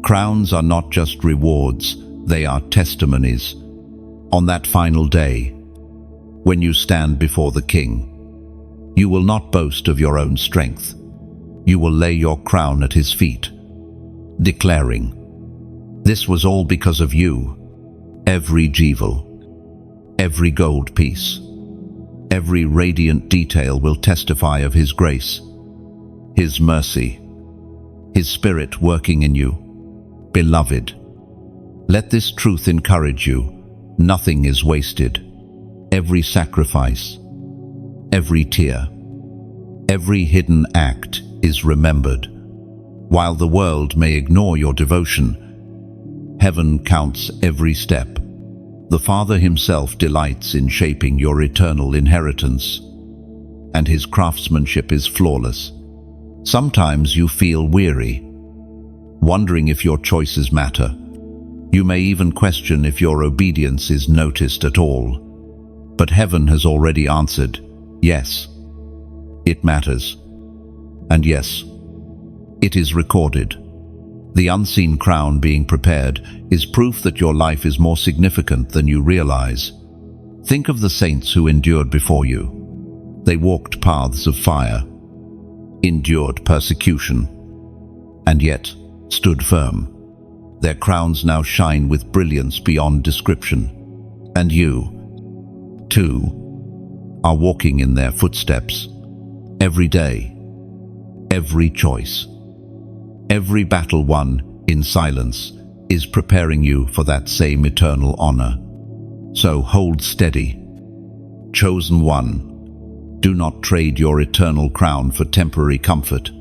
crowns are not just rewards, they are testimonies. On that final day, when you stand before the King, you will not boast of your own strength. You will lay your crown at his feet, declaring, "This was all because of you." Every jewel, every gold piece, every radiant detail will testify of his grace, his mercy, his Spirit working in you. Beloved, let this truth encourage you. Nothing is wasted. Every sacrifice, every tear, every hidden act is remembered. While the world may ignore your devotion, heaven counts every step. The Father himself delights in shaping your eternal inheritance, and his craftsmanship is flawless. Sometimes you feel weary, wondering if your choices matter. You may even question if your obedience is noticed at all. But heaven has already answered, yes, it matters. And yes, it is recorded. The unseen crown being prepared is proof that your life is more significant than you realize. Think of the saints who endured before you. They walked paths of fire, endured persecution, and yet stood firm. Their crowns now shine with brilliance beyond description. And you, too, are walking in their footsteps. Every day, every choice, every battle won in silence is preparing you for that same eternal honor. So hold steady, chosen one. Do not trade your eternal crown for temporary comfort.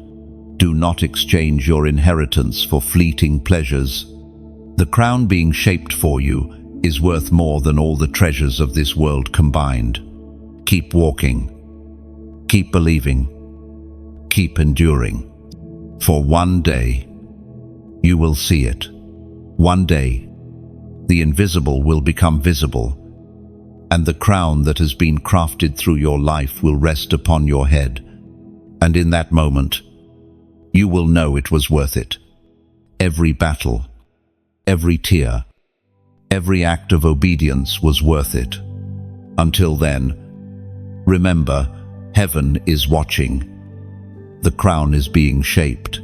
Do not exchange your inheritance for fleeting pleasures. The crown being shaped for you is worth more than all the treasures of this world combined. Keep walking. Keep believing. Keep enduring. For one day, you will see it. One day, the invisible will become visible, and the crown that has been crafted through your life will rest upon your head. And in that moment, you will know it was worth it. Every battle, every tear, every act of obedience was worth it. Until then, remember, heaven is watching. The crown is being shaped,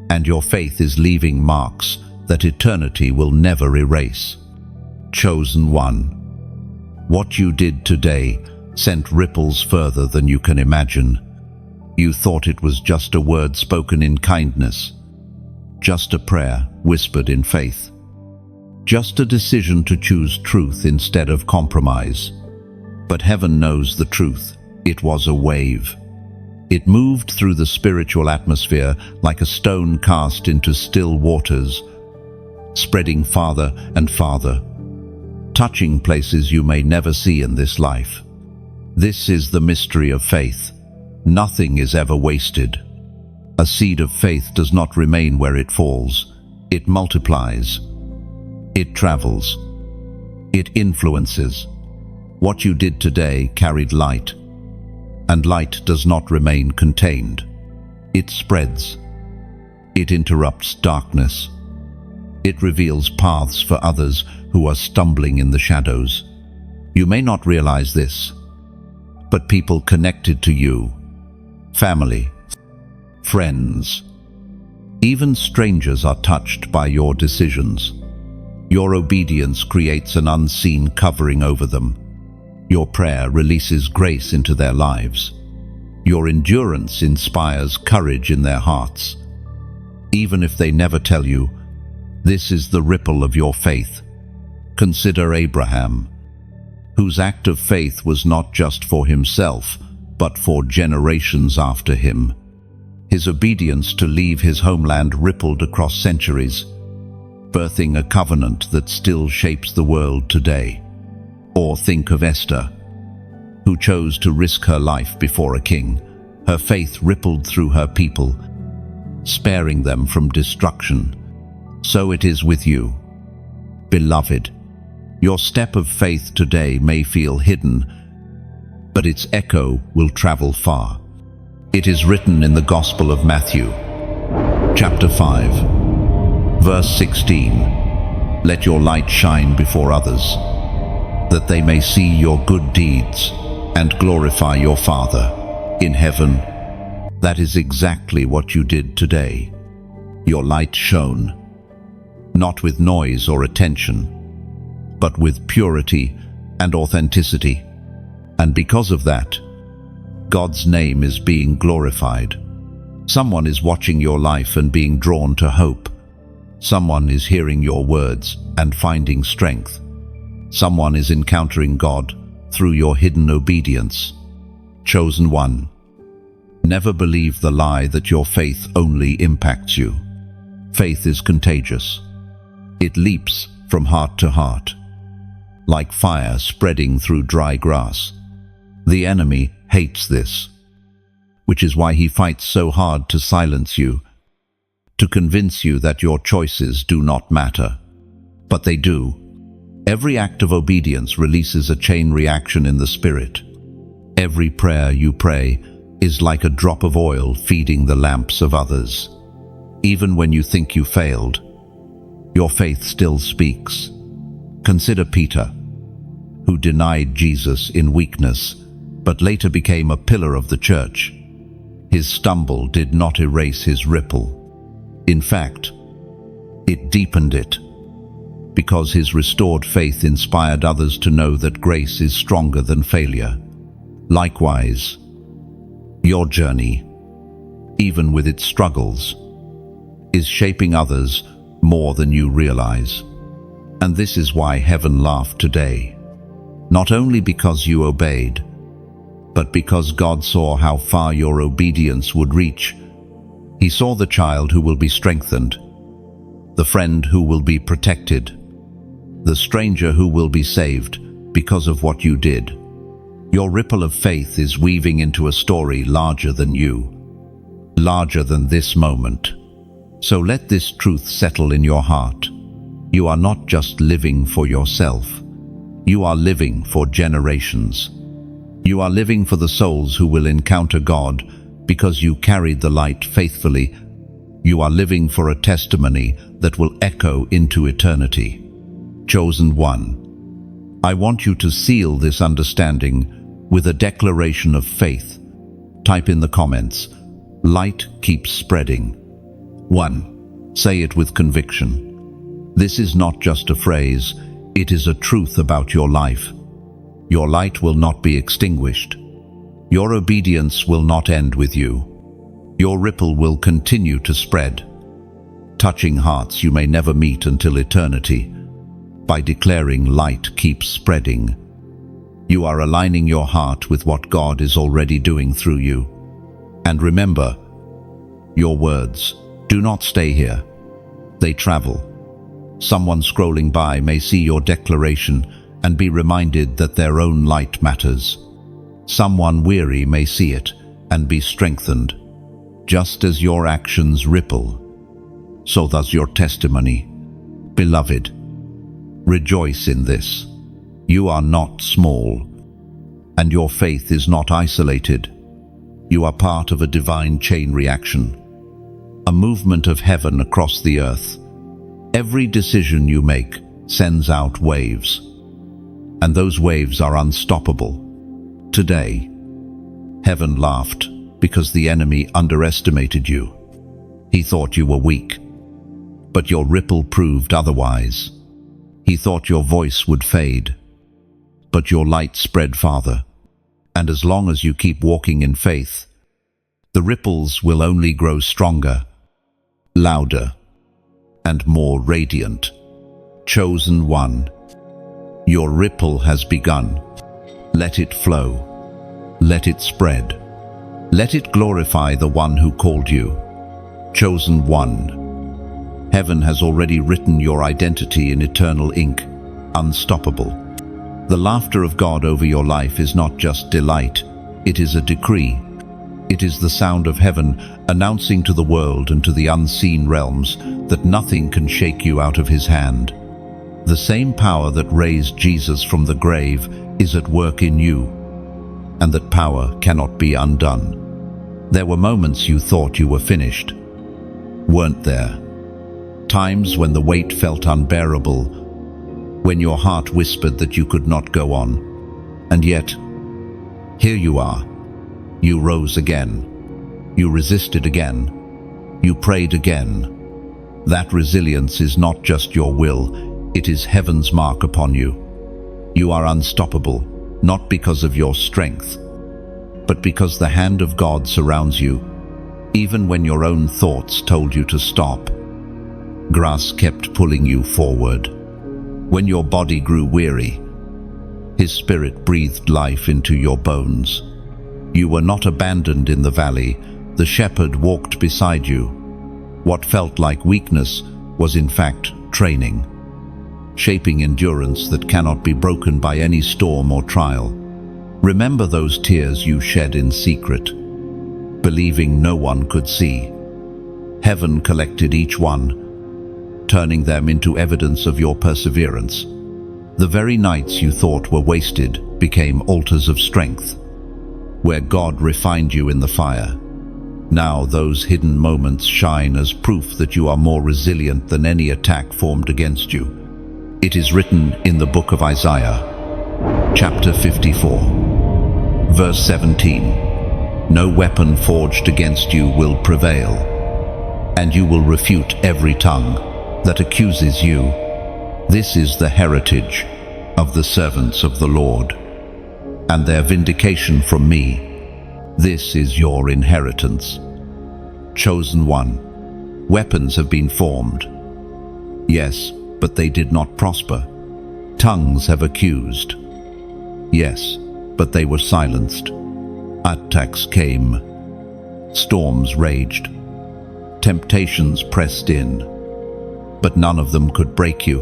and your faith is leaving marks that eternity will never erase. Chosen one. What you did today sent ripples further than you can imagine. You thought it was just a word spoken in kindness, just a prayer whispered in faith, just a decision to choose truth instead of compromise. But heaven knows the truth. It was a wave. It moved through the spiritual atmosphere like a stone cast into still waters, spreading farther and farther, touching places you may never see in this life. This is the mystery of faith. Nothing is ever wasted. A seed of faith does not remain where it falls. It multiplies. It travels. It influences. What you did today carried light, and light does not remain contained. It spreads. It interrupts darkness. It reveals paths for others who are stumbling in the shadows. You may not realize this, but people connected to you, family, friends, even strangers are touched by your decisions. Your obedience creates an unseen covering over them. Your prayer releases grace into their lives. Your endurance inspires courage in their hearts. Even if they never tell you, this is the ripple of your faith. Consider Abraham, whose act of faith was not just for himself, but for generations after him. His obedience to leave his homeland rippled across centuries, birthing a covenant that still shapes the world today. Or think of Esther, who chose to risk her life before a king. Her faith rippled through her people, sparing them from destruction. So it is with you. Beloved, your step of faith today may feel hidden, but its echo will travel far. It is written in the Gospel of Matthew, chapter 5, verse 16. Let your light shine before others, that they may see your good deeds and glorify your Father in heaven. That is exactly what you did today. Your light shone, not with noise or attention, but with purity and authenticity. And because of that, God's name is being glorified. Someone is watching your life and being drawn to hope. Someone is hearing your words and finding strength. Someone is encountering God through your hidden obedience. Chosen one. Never believe the lie that your faith only impacts you. Faith is contagious. It leaps from heart to heart, like fire spreading through dry grass. The enemy hates this, which is why he fights so hard to silence you, to convince you that your choices do not matter. But they do. Every act of obedience releases a chain reaction in the spirit. Every prayer you pray is like a drop of oil feeding the lamps of others. Even when you think you failed, your faith still speaks. Consider Peter, who denied Jesus in weakness, but later became a pillar of the church. His stumble did not erase his ripple. In fact, it deepened it, because his restored faith inspired others to know that grace is stronger than failure. Likewise, your journey, even with its struggles, is shaping others more than you realize. And this is why heaven laughed today, not only because you obeyed, but because God saw how far your obedience would reach. He saw the child who will be strengthened, the friend who will be protected, the stranger who will be saved because of what you did. Your ripple of faith is weaving into a story larger than you, larger than this moment. So let this truth settle in your heart. You are not just living for yourself. You are living for generations. You are living for the souls who will encounter God because you carried the light faithfully. You are living for a testimony that will echo into eternity. Chosen one, I want you to seal this understanding with a declaration of faith. Type in the comments, light keeps spreading. 1. Say it with conviction. This is not just a phrase, it is a truth about your life. Your light will not be extinguished. Your obedience will not end with you. Your ripple will continue to spread, touching hearts you may never meet until eternity. By declaring light keeps spreading, you are aligning your heart with what God is already doing through you. And remember, your words do not stay here. They travel. Someone scrolling by may see your declaration and be reminded that their own light matters. Someone weary may see it and be strengthened. Just as your actions ripple, so does your testimony. Beloved, rejoice in this. You are not small, and your faith is not isolated. You are part of a divine chain reaction, a movement of heaven across the earth. Every decision you make sends out waves, and those waves are unstoppable. Today, heaven laughed because the enemy underestimated you. He thought you were weak, but your ripple proved otherwise. He thought your voice would fade, but your light spread farther. And as long as you keep walking in faith, the ripples will only grow stronger, louder, and more radiant. Chosen one, your ripple has begun. Let it flow. Let it spread. Let it glorify the one who called you. Chosen one, heaven has already written your identity in eternal ink, unstoppable. The laughter of God over your life is not just delight, it is a decree. It is the sound of heaven announcing to the world and to the unseen realms that nothing can shake you out of his hand. The same power that raised Jesus from the grave is at work in you, and that power cannot be undone. There were moments you thought you were finished, weren't there? Times when the weight felt unbearable, when your heart whispered that you could not go on. And yet, here you are. You rose again. You resisted again. You prayed again. That resilience is not just your will, it is heaven's mark upon you. You are unstoppable, not because of your strength, but because the hand of God surrounds you, even when your own thoughts told you to stop. Grass kept pulling you forward. When your body grew weary, his spirit breathed life into your bones. You were not abandoned in the valley. The shepherd walked beside you. What felt like weakness was in fact training, shaping endurance that cannot be broken by any storm or trial. Remember those tears you shed in secret, believing no one could see. Heaven collected each one, turning them into evidence of your perseverance. The very nights you thought were wasted became altars of strength, where God refined you in the fire. Now those hidden moments shine as proof that you are more resilient than any attack formed against you. It is written in the book of Isaiah, chapter 54, verse 17, "No weapon forged against you will prevail, and you will refute every tongue that accuses you. This is the heritage of the servants of the Lord, and their vindication from me. This is your inheritance." Chosen one, weapons have been formed. Yes, but they did not prosper. Tongues have accused. Yes, but they were silenced. Attacks came. Storms raged. Temptations pressed in. But none of them could break you.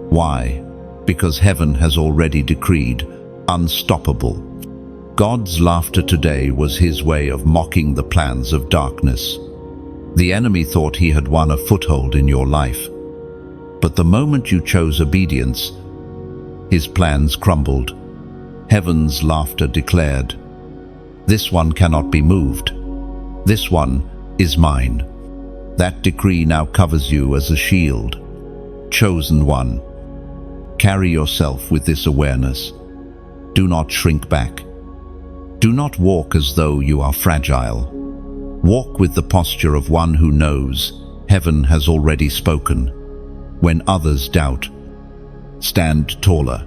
Why? Because heaven has already decreed unstoppable. God's laughter today was his way of mocking the plans of darkness. The enemy thought he had won a foothold in your life. But the moment you chose obedience, his plans crumbled. Heaven's laughter declared, "This one cannot be moved. This one is mine." That decree now covers you as a shield. Chosen one, carry yourself with this awareness. Do not shrink back. Do not walk as though you are fragile. Walk with the posture of one who knows heaven has already spoken. When others doubt, stand taller.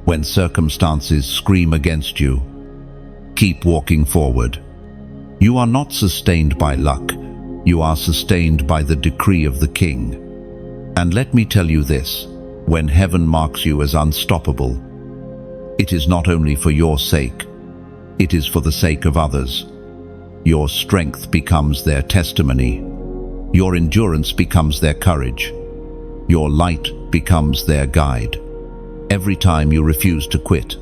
When circumstances scream against you, keep walking forward. You are not sustained by luck. You are sustained by the decree of the King. And let me tell you this, when heaven marks you as unstoppable, it is not only for your sake, it is for the sake of others. Your strength becomes their testimony. Your endurance becomes their courage. Your light becomes their guide. Every time you refuse to quit,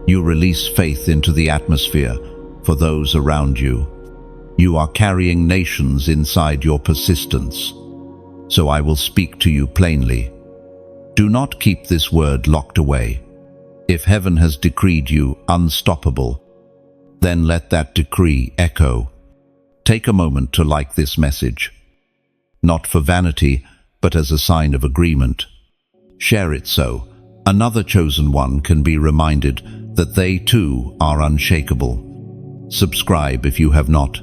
you release faith into the atmosphere for those around you. You are carrying nations inside your persistence. So I will speak to you plainly. Do not keep this word locked away. If heaven has decreed you unstoppable, then let that decree echo. Take a moment to like this message, not for vanity, but as a sign of agreement. Share it so another chosen one can be reminded that they too are unshakable. Subscribe if you have not,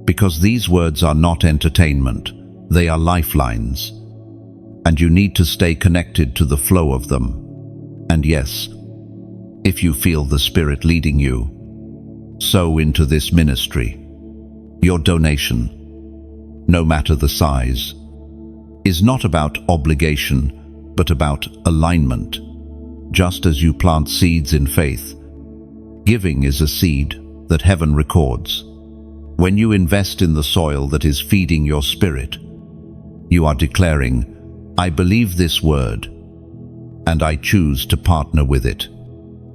because these words are not entertainment, they are lifelines, and you need to stay connected to the flow of them. And yes, if you feel the Spirit leading you, sow into this ministry. Your donation, no matter the size, is not about obligation, but about alignment. Just as you plant seeds in faith, giving is a seed that heaven records. When you invest in the soil that is feeding your spirit, you are declaring, "I believe this word, and I choose to partner with it."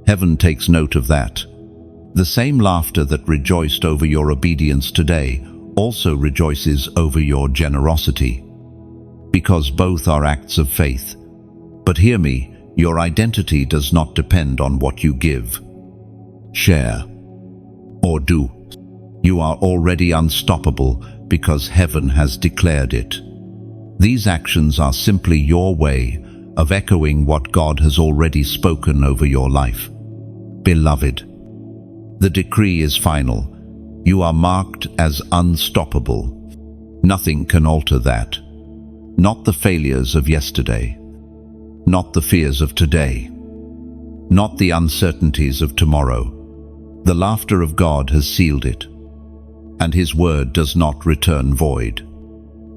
Heaven takes note of that. The same laughter that rejoiced over your obedience today also rejoices over your generosity, because both are acts of faith. But hear me, your identity does not depend on what you give, share, or do. You are already unstoppable because heaven has declared it. These actions are simply your way of echoing what God has already spoken over your life. Beloved, the decree is final. You are marked as unstoppable. Nothing can alter that. Not the failures of yesterday. Not the fears of today. Not the uncertainties of tomorrow. The laughter of God has sealed it, and His word does not return void.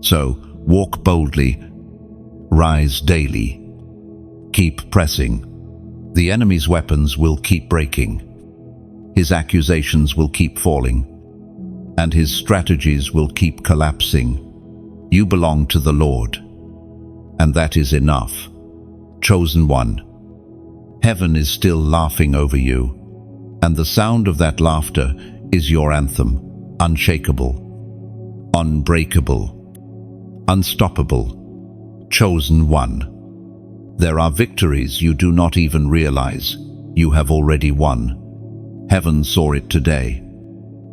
So, walk boldly, rise daily, keep pressing. The enemy's weapons will keep breaking. His accusations will keep falling, and his strategies will keep collapsing. You belong to the Lord, and that is enough. Chosen one, heaven is still laughing over you, and the sound of that laughter is your anthem, unshakable, unbreakable, unstoppable, chosen one. There are victories you do not even realize you have already won. Heaven saw it today.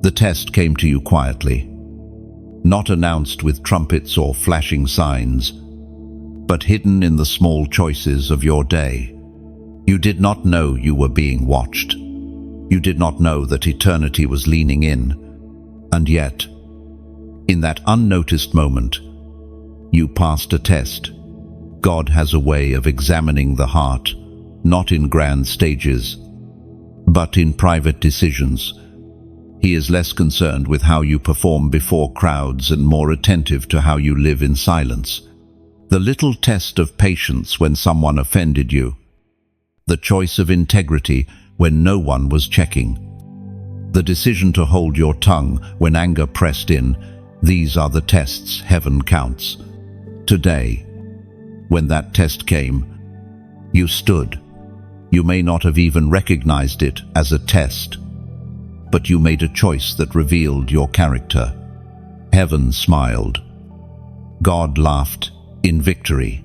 The test came to you quietly, not announced with trumpets or flashing signs, but hidden in the small choices of your day. You did not know you were being watched. You did not know that eternity was leaning in. And yet, in that unnoticed moment, you passed a test. God has a way of examining the heart, not in grand stages, but in private decisions. He is less concerned with how you perform before crowds and more attentive to how you live in silence. The little test of patience when someone offended you, the choice of integrity when no one was checking, The decision to hold your tongue when anger pressed in, these are the tests heaven counts. Today, when that test came, you stood. You may not have even recognized it as a test, but you made a choice that revealed your character. Heaven smiled. God laughed in victory,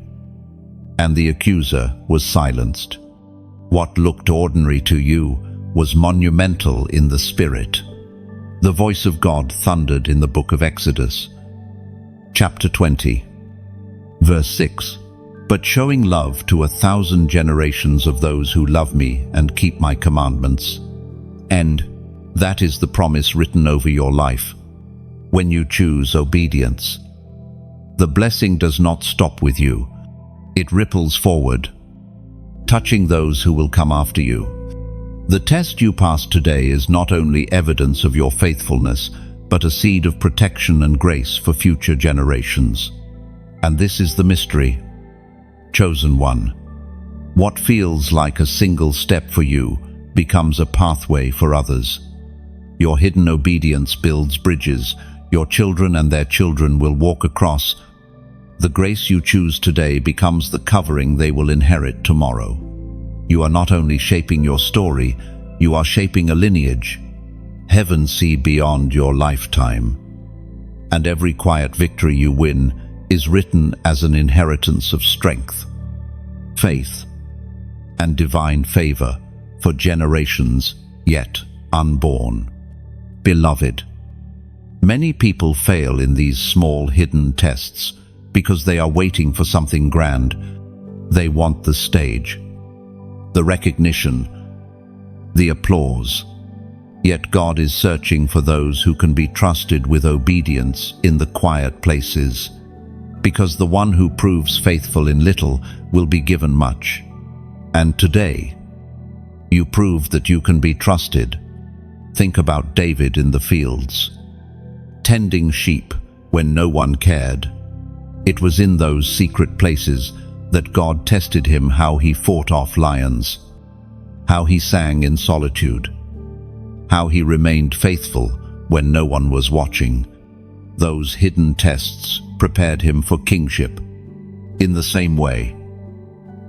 and the accuser was silenced. What looked ordinary to you was monumental in the spirit. The voice of God thundered in the book of Exodus, chapter 20, verse 6. But showing love to 1,000 generations of those who love me and keep my commandments. And that is the promise written over your life. When you choose obedience, the blessing does not stop with you. It ripples forward, touching those who will come after you. The test you pass today is not only evidence of your faithfulness, but a seed of protection and grace for future generations. And this is the mystery. Chosen one. What feels like a single step for you becomes a pathway for others. Your hidden obedience builds bridges. Your children and their children will walk across. The grace you choose today becomes the covering they will inherit tomorrow. You are not only shaping your story, you are shaping a lineage. Heaven see beyond your lifetime. And every quiet victory you win is written as an inheritance of strength, faith, and divine favor for generations yet unborn. Beloved, many people fail in these small hidden tests because they are waiting for something grand. They want the stage, the recognition, the applause. Yet God is searching for those who can be trusted with obedience in the quiet places, because the one who proves faithful in little will be given much. And today, you prove that you can be trusted. Think about David in the fields, tending sheep when no one cared. It was in those secret places that God tested him, how he fought off lions, how he sang in solitude, how he remained faithful when no one was watching. Those hidden tests prepared him for kingship. In the same way,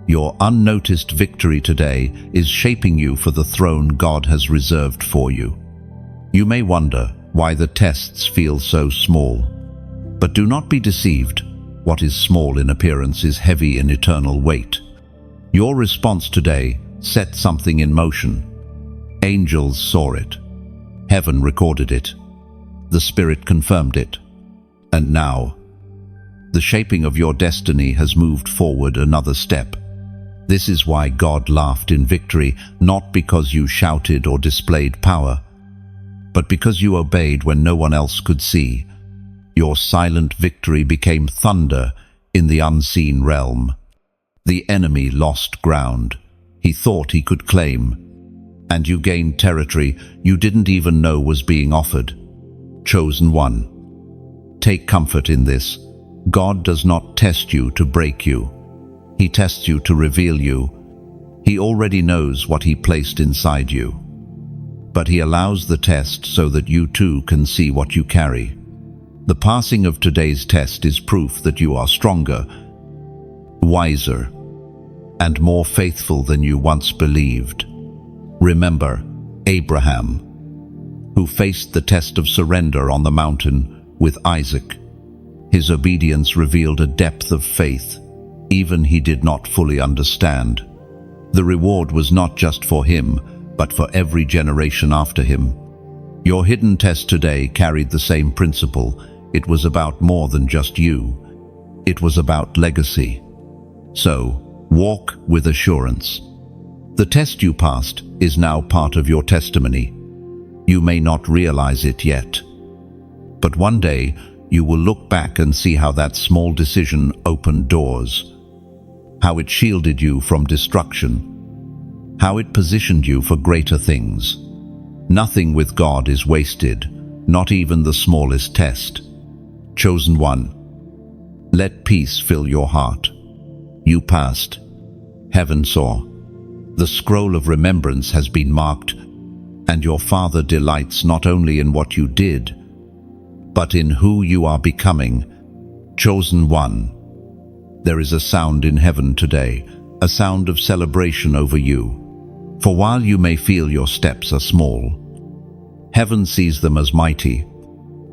your unnoticed victory today is shaping you for the throne God has reserved for you. You may wonder why the tests feel so small, but do not be deceived. What is small in appearance is heavy in eternal weight. Your response today set something in motion. Angels saw it. Heaven recorded it. The Spirit confirmed it. And now, the shaping of your destiny has moved forward another step. This is why God laughed in victory, not because you shouted or displayed power, but because you obeyed when no one else could see. Your silent victory became thunder in the unseen realm. The enemy lost ground he thought he could claim, and you gained territory you didn't even know was being offered. Chosen one. Take comfort in this. God does not test you to break you. He tests you to reveal you. He already knows what he placed inside you. But he allows the test so that you too can see what you carry. The passing of today's test is proof that you are stronger, wiser, and more faithful than you once believed. Remember Abraham, who faced the test of surrender on the mountain with Isaac. His obedience revealed a depth of faith even he did not fully understand. The reward was not just for him, but for every generation after him. Your hidden test today carried the same principle. It was about more than just you. It was about legacy. So, walk with assurance. The test you passed is now part of your testimony. You may not realize it yet, but one day you will look back and see how that small decision opened doors, how it shielded you from destruction, how it positioned you for greater things. Nothing with God is wasted, not even the smallest test. Chosen one, let peace fill your heart. You passed. Heaven saw. The scroll of remembrance has been marked. And your Father delights not only in what you did, but in who you are becoming. Chosen one. There is a sound in heaven today, a sound of celebration over you. For while you may feel your steps are small, heaven sees them as mighty.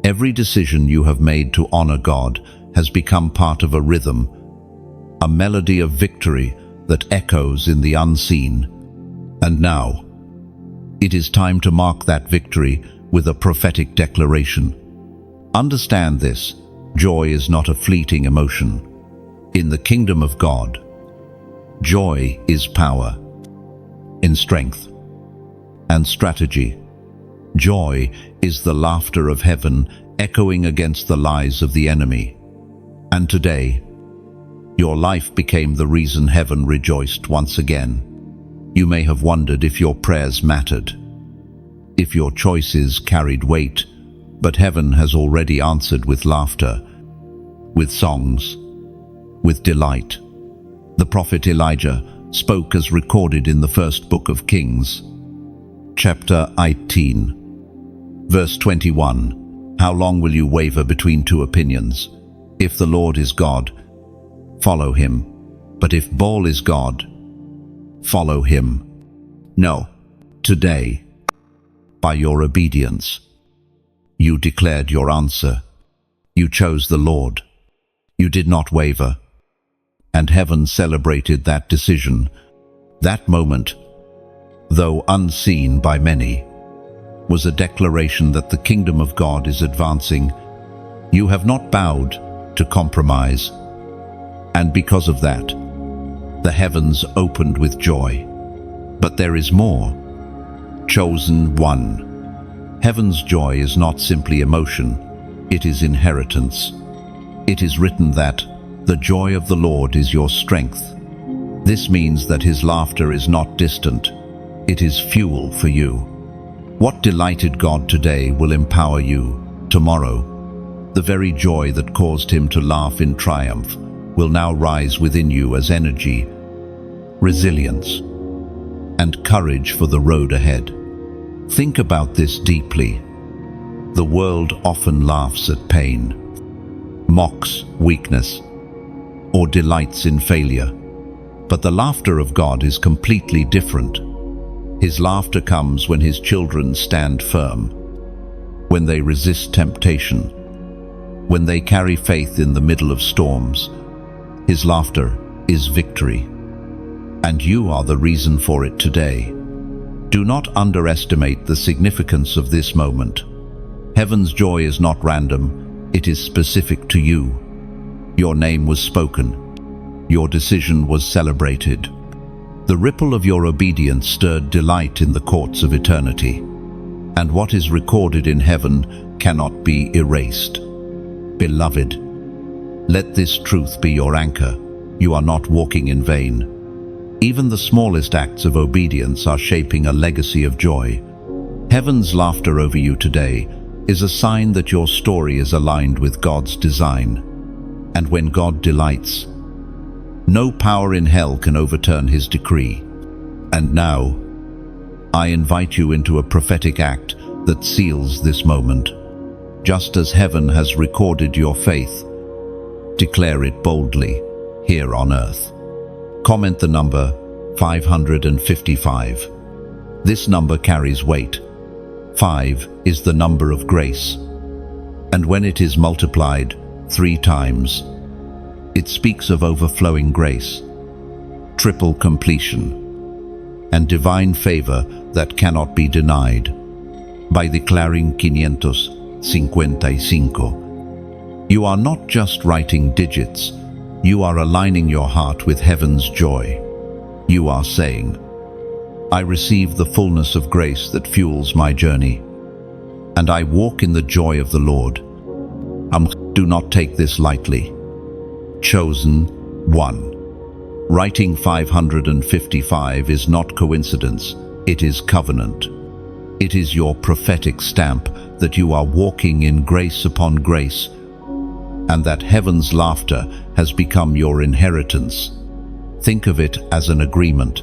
Every decision you have made to honor God has become part of a rhythm, a melody of victory that echoes in the unseen. And now, it is time to mark that victory with a prophetic declaration. Understand this: joy is not a fleeting emotion. In the kingdom of God, joy is power. In strength and strategy, joy is the laughter of heaven echoing against the lies of the enemy. And today, your life became the reason heaven rejoiced once again. You may have wondered if your prayers mattered, if your choices carried weight, but heaven has already answered with laughter, with songs, with delight. The prophet Elijah spoke as recorded in the first book of Kings, chapter 18, verse 21. How long will you waver between two opinions? If the Lord is God, follow him. But if Baal is God, follow him. No, today, by your obedience, you declared your answer. You chose the Lord. You did not waver. And heaven celebrated that decision. That moment, though unseen by many, was a declaration that the kingdom of God is advancing. You have not bowed to compromise. And because of that, the heavens opened with joy. But there is more. Chosen one. Heaven's joy is not simply emotion, it is inheritance. It is written that the joy of the Lord is your strength. This means that his laughter is not distant, it is fuel for you. What delighted God today will empower you tomorrow. The very joy that caused him to laugh in triumph will now rise within you as energy, resilience, and courage for the road ahead. Think about this deeply. The world often laughs at pain, mocks weakness, or delights in failure. But the laughter of God is completely different. His laughter comes when his children stand firm, when they resist temptation, when they carry faith in the middle of storms. His laughter is victory. And you are the reason for it today. Do not underestimate the significance of this moment. Heaven's joy is not random, it is specific to you. Your name was spoken. Your decision was celebrated. The ripple of your obedience stirred delight in the courts of eternity. And what is recorded in heaven cannot be erased. Beloved, let this truth be your anchor. You are not walking in vain. Even the smallest acts of obedience are shaping a legacy of joy. Heaven's laughter over you today is a sign that your story is aligned with God's design. And when God delights, no power in hell can overturn his decree. And now, I invite you into a prophetic act that seals this moment. Just as heaven has recorded your faith, declare it boldly here on earth. Comment the number 555. This number carries weight. 5 is the number of grace. And when it is multiplied 3 times, it speaks of overflowing grace, triple completion, and divine favor that cannot be denied. By declaring 555, you are not just writing digits, you are aligning your heart with heaven's joy. You are saying, I receive the fullness of grace that fuels my journey, and I walk in the joy of the Lord. Do not take this lightly. Chosen one. Writing 555 is not coincidence, it is covenant. It is your prophetic stamp that you are walking in grace upon grace, and that heaven's laughter has become your inheritance. Think of it as an agreement.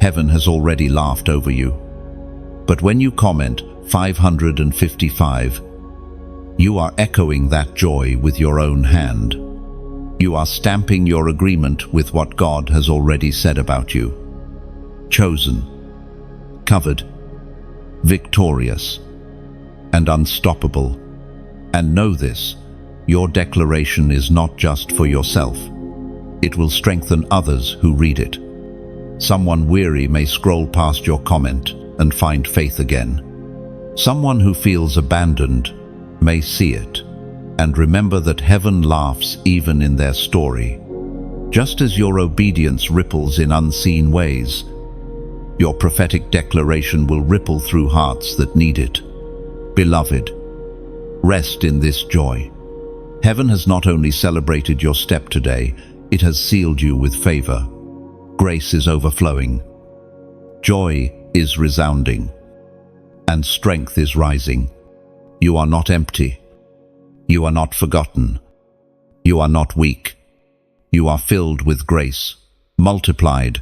Heaven has already laughed over you. But when you comment 555, you are echoing that joy with your own hand. You are stamping your agreement with what God has already said about you. Chosen, covered, victorious, and unstoppable. And know this, your declaration is not just for yourself. It will strengthen others who read it. Someone weary may scroll past your comment and find faith again. Someone who feels abandoned may see it and remember that heaven laughs even in their story. Just as your obedience ripples in unseen ways, your prophetic declaration will ripple through hearts that need it. Beloved, rest in this joy. Heaven has not only celebrated your step today, it has sealed you with favor. Grace is overflowing. Joy is resounding. And strength is rising. You are not empty. You are not forgotten. You are not weak. You are filled with grace, multiplied,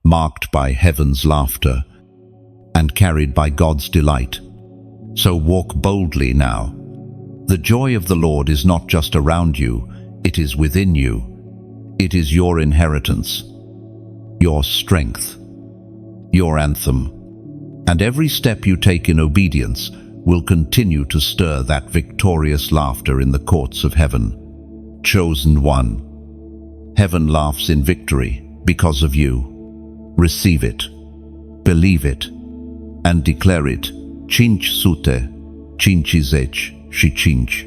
marked by heaven's laughter, and carried by God's delight. So walk boldly now. The joy of the Lord is not just around you, it is within you. It is your inheritance, your strength, your anthem. And every step you take in obedience will continue to stir that victorious laughter in the courts of heaven. Chosen one. Heaven laughs in victory because of you. Receive it, believe it, and declare it. Cinci sute, cincizeci și cinci.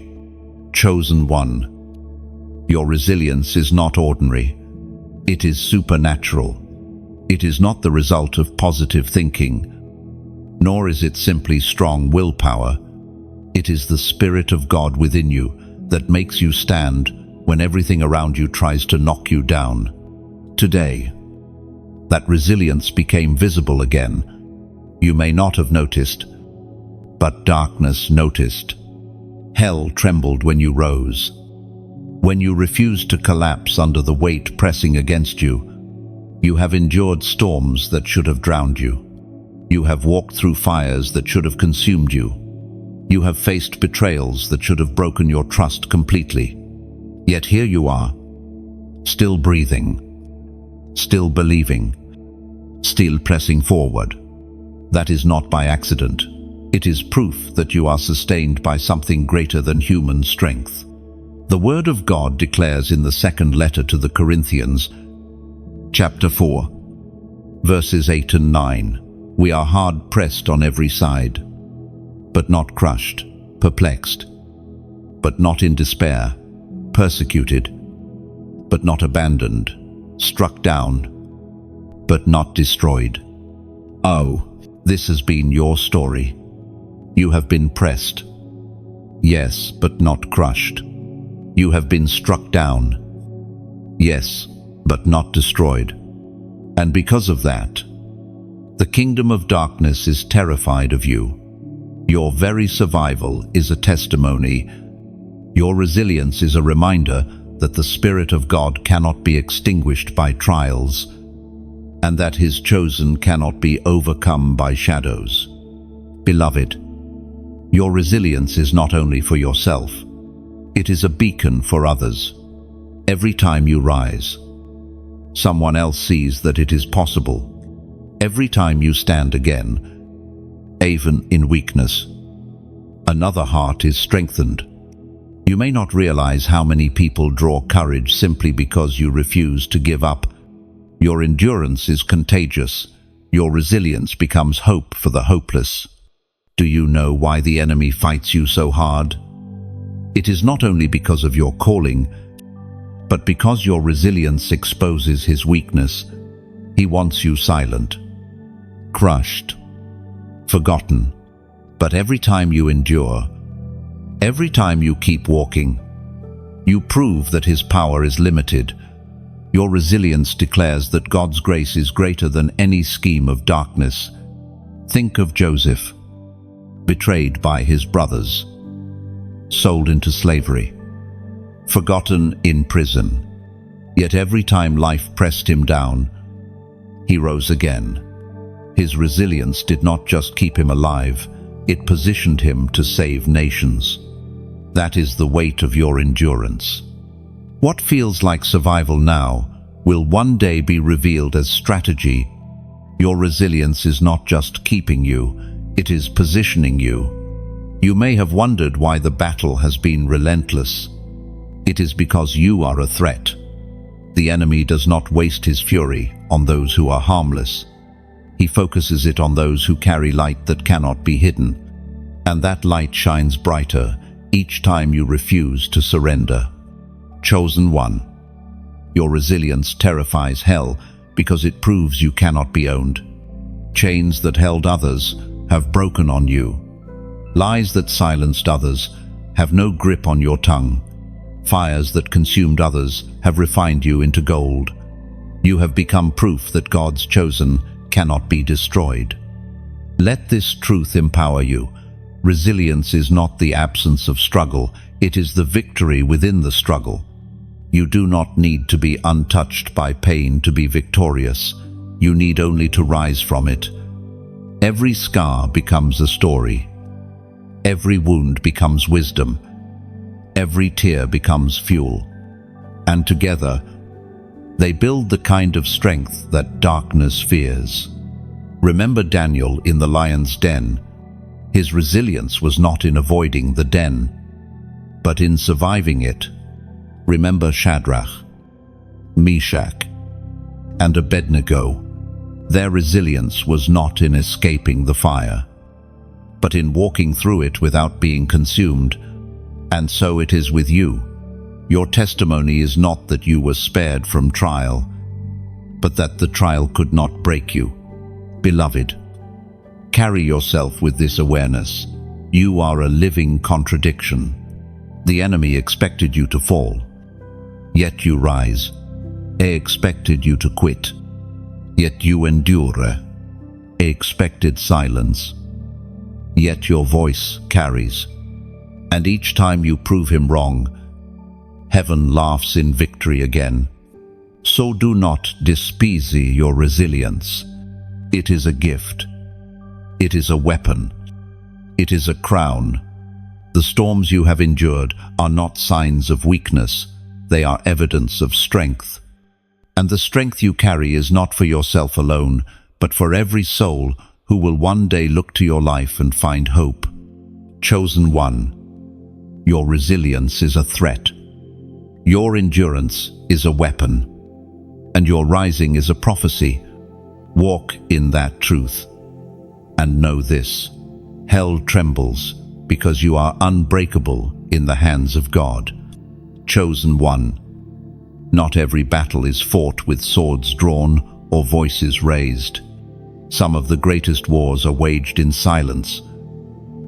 Chosen one. Your resilience is not ordinary. It is supernatural. It is not the result of positive thinking, nor is it simply strong willpower. It is the Spirit of God within you that makes you stand when everything around you tries to knock you down. Today, that resilience became visible again. You may not have noticed, but darkness noticed. Hell trembled when you rose. When you refused to collapse under the weight pressing against you, you have endured storms that should have drowned you. You have walked through fires that should have consumed you. You have faced betrayals that should have broken your trust completely. Yet here you are, still breathing, still believing, still pressing forward. That is not by accident. It is proof that you are sustained by something greater than human strength. The Word of God declares in the second letter to the Corinthians, chapter 4, verses 8 and 9, we are hard pressed on every side, but not crushed, perplexed, but not in despair, persecuted, but not abandoned, struck down, but not destroyed. Oh, this has been your story. You have been pressed, yes, but not crushed. You have been struck down, yes, but not destroyed. And because of that, the kingdom of darkness is terrified of you. Your very survival is a testimony. Your resilience is a reminder that the Spirit of God cannot be extinguished by trials, and that His chosen cannot be overcome by shadows. Beloved, your resilience is not only for yourself, it is a beacon for others. Every time you rise, someone else sees that it is possible. Every time you stand again, even in weakness, another heart is strengthened. You may not realize how many people draw courage simply because you refuse to give up. Your endurance is contagious. Your resilience becomes hope for the hopeless. Do you know why the enemy fights you so hard? It is not only because of your calling, but because your resilience exposes his weakness. He wants you silent, crushed, forgotten. But every time you endure, every time you keep walking, you prove that his power is limited. Your resilience declares that God's grace is greater than any scheme of darkness. Think of Joseph, betrayed by his brothers, sold into slavery, forgotten in prison. Yet every time life pressed him down, he rose again. His resilience did not just keep him alive, it positioned him to save nations. That is the weight of your endurance. What feels like survival now will one day be revealed as strategy. Your resilience is not just keeping you, it is positioning you. You may have wondered why the battle has been relentless. It is because you are a threat. The enemy does not waste his fury on those who are harmless. He focuses it on those who carry light that cannot be hidden. And that light shines brighter each time you refuse to surrender. Chosen one. Your resilience terrifies hell because it proves you cannot be owned. Chains that held others have broken on you. Lies that silenced others have no grip on your tongue. Fires that consumed others have refined you into gold. You have become proof that God's chosen cannot be destroyed. Let this truth empower you. Resilience is not the absence of struggle, it is the victory within the struggle. You do not need to be untouched by pain to be victorious. You need only to rise from it. Every scar becomes a story. Every wound becomes wisdom. Every tear becomes fuel. And together, they build the kind of strength that darkness fears. Remember Daniel in the lion's den. His resilience was not in avoiding the den, but in surviving it. Remember Shadrach, Meshach, and Abednego. Their resilience was not in escaping the fire, but in walking through it without being consumed. And so it is with you. Your testimony is not that you were spared from trial, but that the trial could not break you. Beloved, carry yourself with this awareness. You are a living contradiction. The enemy expected you to fall, yet you rise. He expected you to quit, yet you endure. He expected silence, yet your voice carries. And each time you prove him wrong, heaven laughs in victory again. So do not despise your resilience. It is a gift. It is a weapon. It is a crown. The storms you have endured are not signs of weakness. They are evidence of strength. And the strength you carry is not for yourself alone, but for every soul who will one day look to your life and find hope. Chosen one. Your resilience is a threat. Your endurance is a weapon. And your rising is a prophecy. Walk in that truth. And know this: hell trembles because you are unbreakable in the hands of God. Chosen one. Not every battle is fought with swords drawn or voices raised. Some of the greatest wars are waged in silence,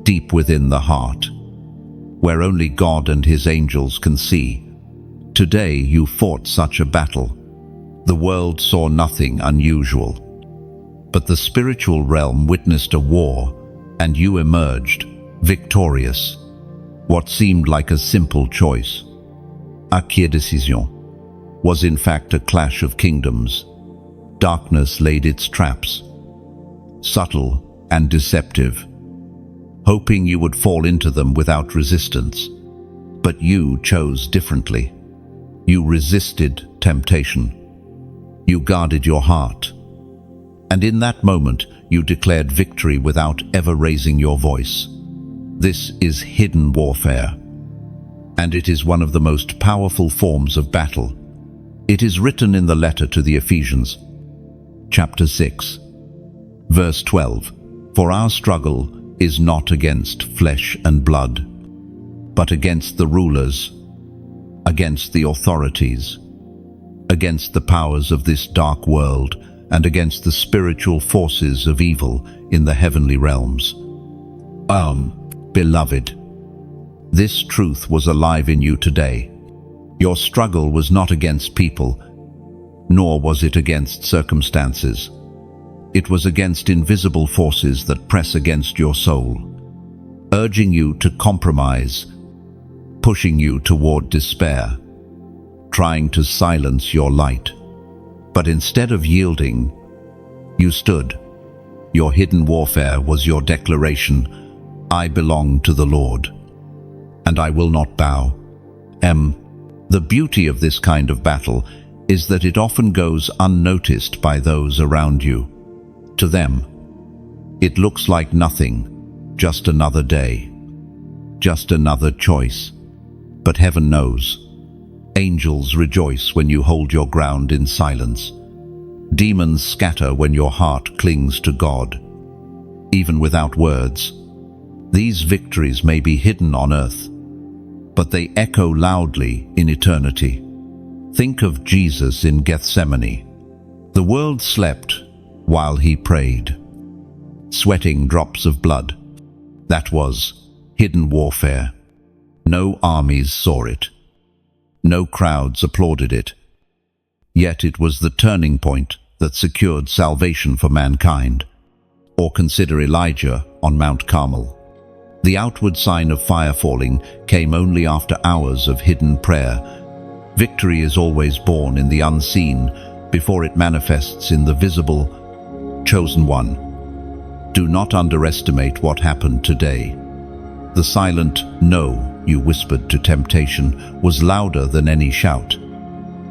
deep within the heart, where only God and his angels can see. Today you fought such a battle. The world saw nothing unusual, but the spiritual realm witnessed a war, and you emerged victorious. What seemed like a simple choice, acquis décision, was in fact a clash of kingdoms. Darkness laid its traps, subtle and deceptive, hoping you would fall into them without resistance. But you chose differently. You resisted temptation. You guarded your heart. And in that moment, you declared victory without ever raising your voice. This is hidden warfare, and it is one of the most powerful forms of battle. It is written in the letter to the Ephesians, chapter 6, verse 12, "For our struggle is not against flesh and blood, but against the rulers, against the authorities, against the powers of this dark world, and against the spiritual forces of evil in the heavenly realms." Beloved, this truth was alive in you today. Your struggle was not against people, nor was it against circumstances. It was against invisible forces that press against your soul, urging you to compromise, pushing you toward despair, trying to silence your light. But instead of yielding, you stood. Your hidden warfare was your declaration, "I belong to the Lord, and I will not bow." The beauty of this kind of battle is that it often goes unnoticed by those around you. To them, it looks like nothing, just another day, just another choice. But heaven knows. Angels rejoice when you hold your ground in silence. Demons scatter when your heart clings to God. Even without words, these victories may be hidden on earth, but they echo loudly in eternity. Think of Jesus in Gethsemane. The world slept while he prayed, sweating drops of blood. That was hidden warfare. No armies saw it. No crowds applauded it. Yet it was the turning point that secured salvation for mankind. Or consider Elijah on Mount Carmel. The outward sign of fire falling came only after hours of hidden prayer. Victory is always born in the unseen before it manifests in the visible. Chosen one, do not underestimate what happened today. The silent "no" you whispered to temptation was louder than any shout.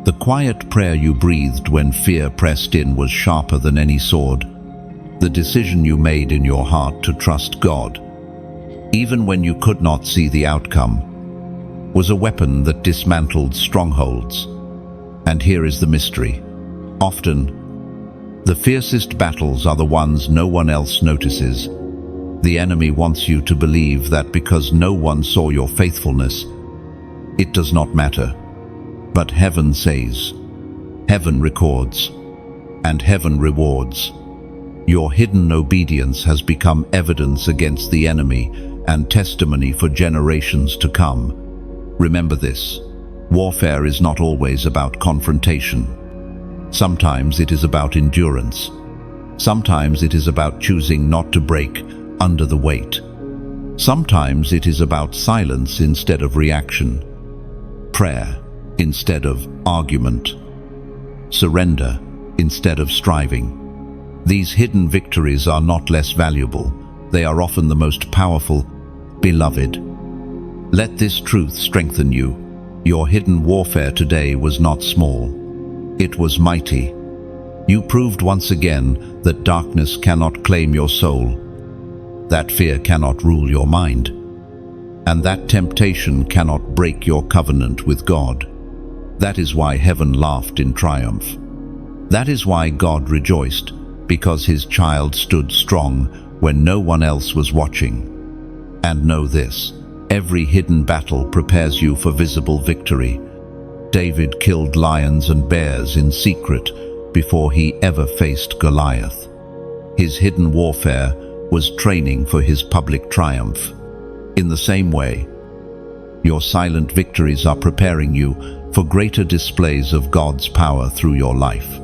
The quiet prayer you breathed when fear pressed in was sharper than any sword. The decision you made in your heart to trust God, even when you could not see the outcome, was a weapon that dismantled strongholds. And here is the mystery. Often, the fiercest battles are the ones no one else notices. The enemy wants you to believe that because no one saw your faithfulness, it does not matter. But heaven says, heaven records, and heaven rewards. Your hidden obedience has become evidence against the enemy and testimony for generations to come. Remember this: warfare is not always about confrontation. Sometimes it is about endurance. Sometimes it is about choosing not to break under the weight. Sometimes it is about silence instead of reaction, prayer instead of argument, surrender instead of striving. These hidden victories are not less valuable. They are often the most powerful. Beloved, let this truth strengthen you. Your hidden warfare today was not small. It was mighty. You proved once again that darkness cannot claim your soul, that fear cannot rule your mind, and that temptation cannot break your covenant with God. That is why heaven laughed in triumph. That is why God rejoiced, because his child stood strong when no one else was watching. And know this: every hidden battle prepares you for visible victory. David killed lions and bears in secret before he ever faced Goliath. His hidden warfare was training for his public triumph. In the same way, your silent victories are preparing you for greater displays of God's power through your life.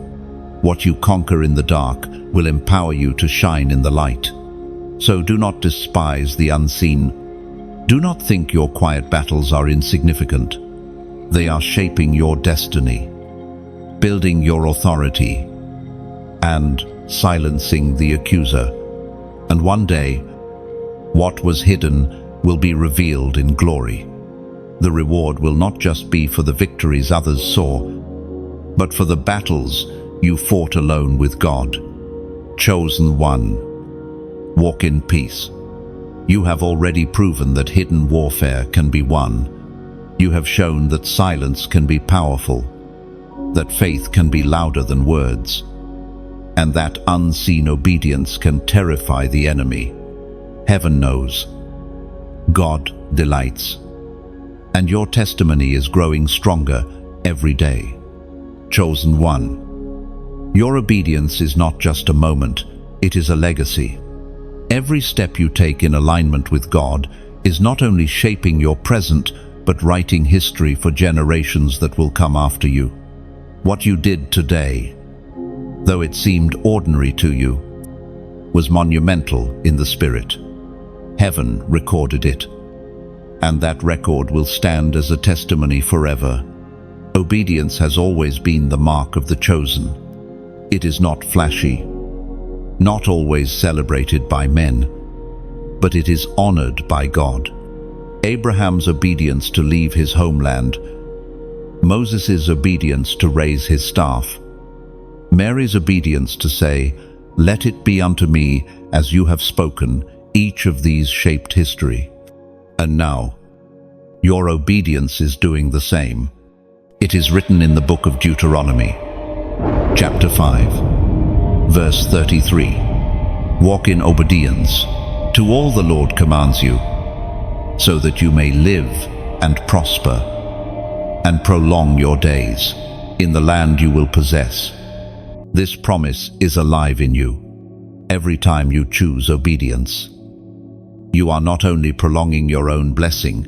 What you conquer in the dark will empower you to shine in the light. So do not despise the unseen. Do not think your quiet battles are insignificant. They are shaping your destiny, building your authority, and silencing the accuser. And one day, what was hidden will be revealed in glory. The reward will not just be for the victories others saw, but for the battles you fought alone with God. Chosen one, walk in peace. You have already proven that hidden warfare can be won. You have shown that silence can be powerful, that faith can be louder than words, and that unseen obedience can terrify the enemy. Heaven knows. God delights. And your testimony is growing stronger every day. Chosen one, your obedience is not just a moment, it is a legacy. Every step you take in alignment with God is not only shaping your present, but writing history for generations that will come after you. What you did today, though it seemed ordinary to you, was monumental in the spirit. Heaven recorded it, and that record will stand as a testimony forever. Obedience has always been the mark of the chosen. It is not flashy. not always celebrated by men, but it is honored by God. Abraham's obedience to leave his homeland, Moses' obedience to raise his staff, Mary's obedience to say, "Let it be unto me as you have spoken," each of these shaped history. And now, your obedience is doing the same. It is written in the book of Deuteronomy, chapter 5, verse 33. Walk in obedience to all the Lord commands you, so that you may live and prosper and prolong your days in the land you will possess. This promise is alive in you every time you choose obedience. You are not only prolonging your own blessing,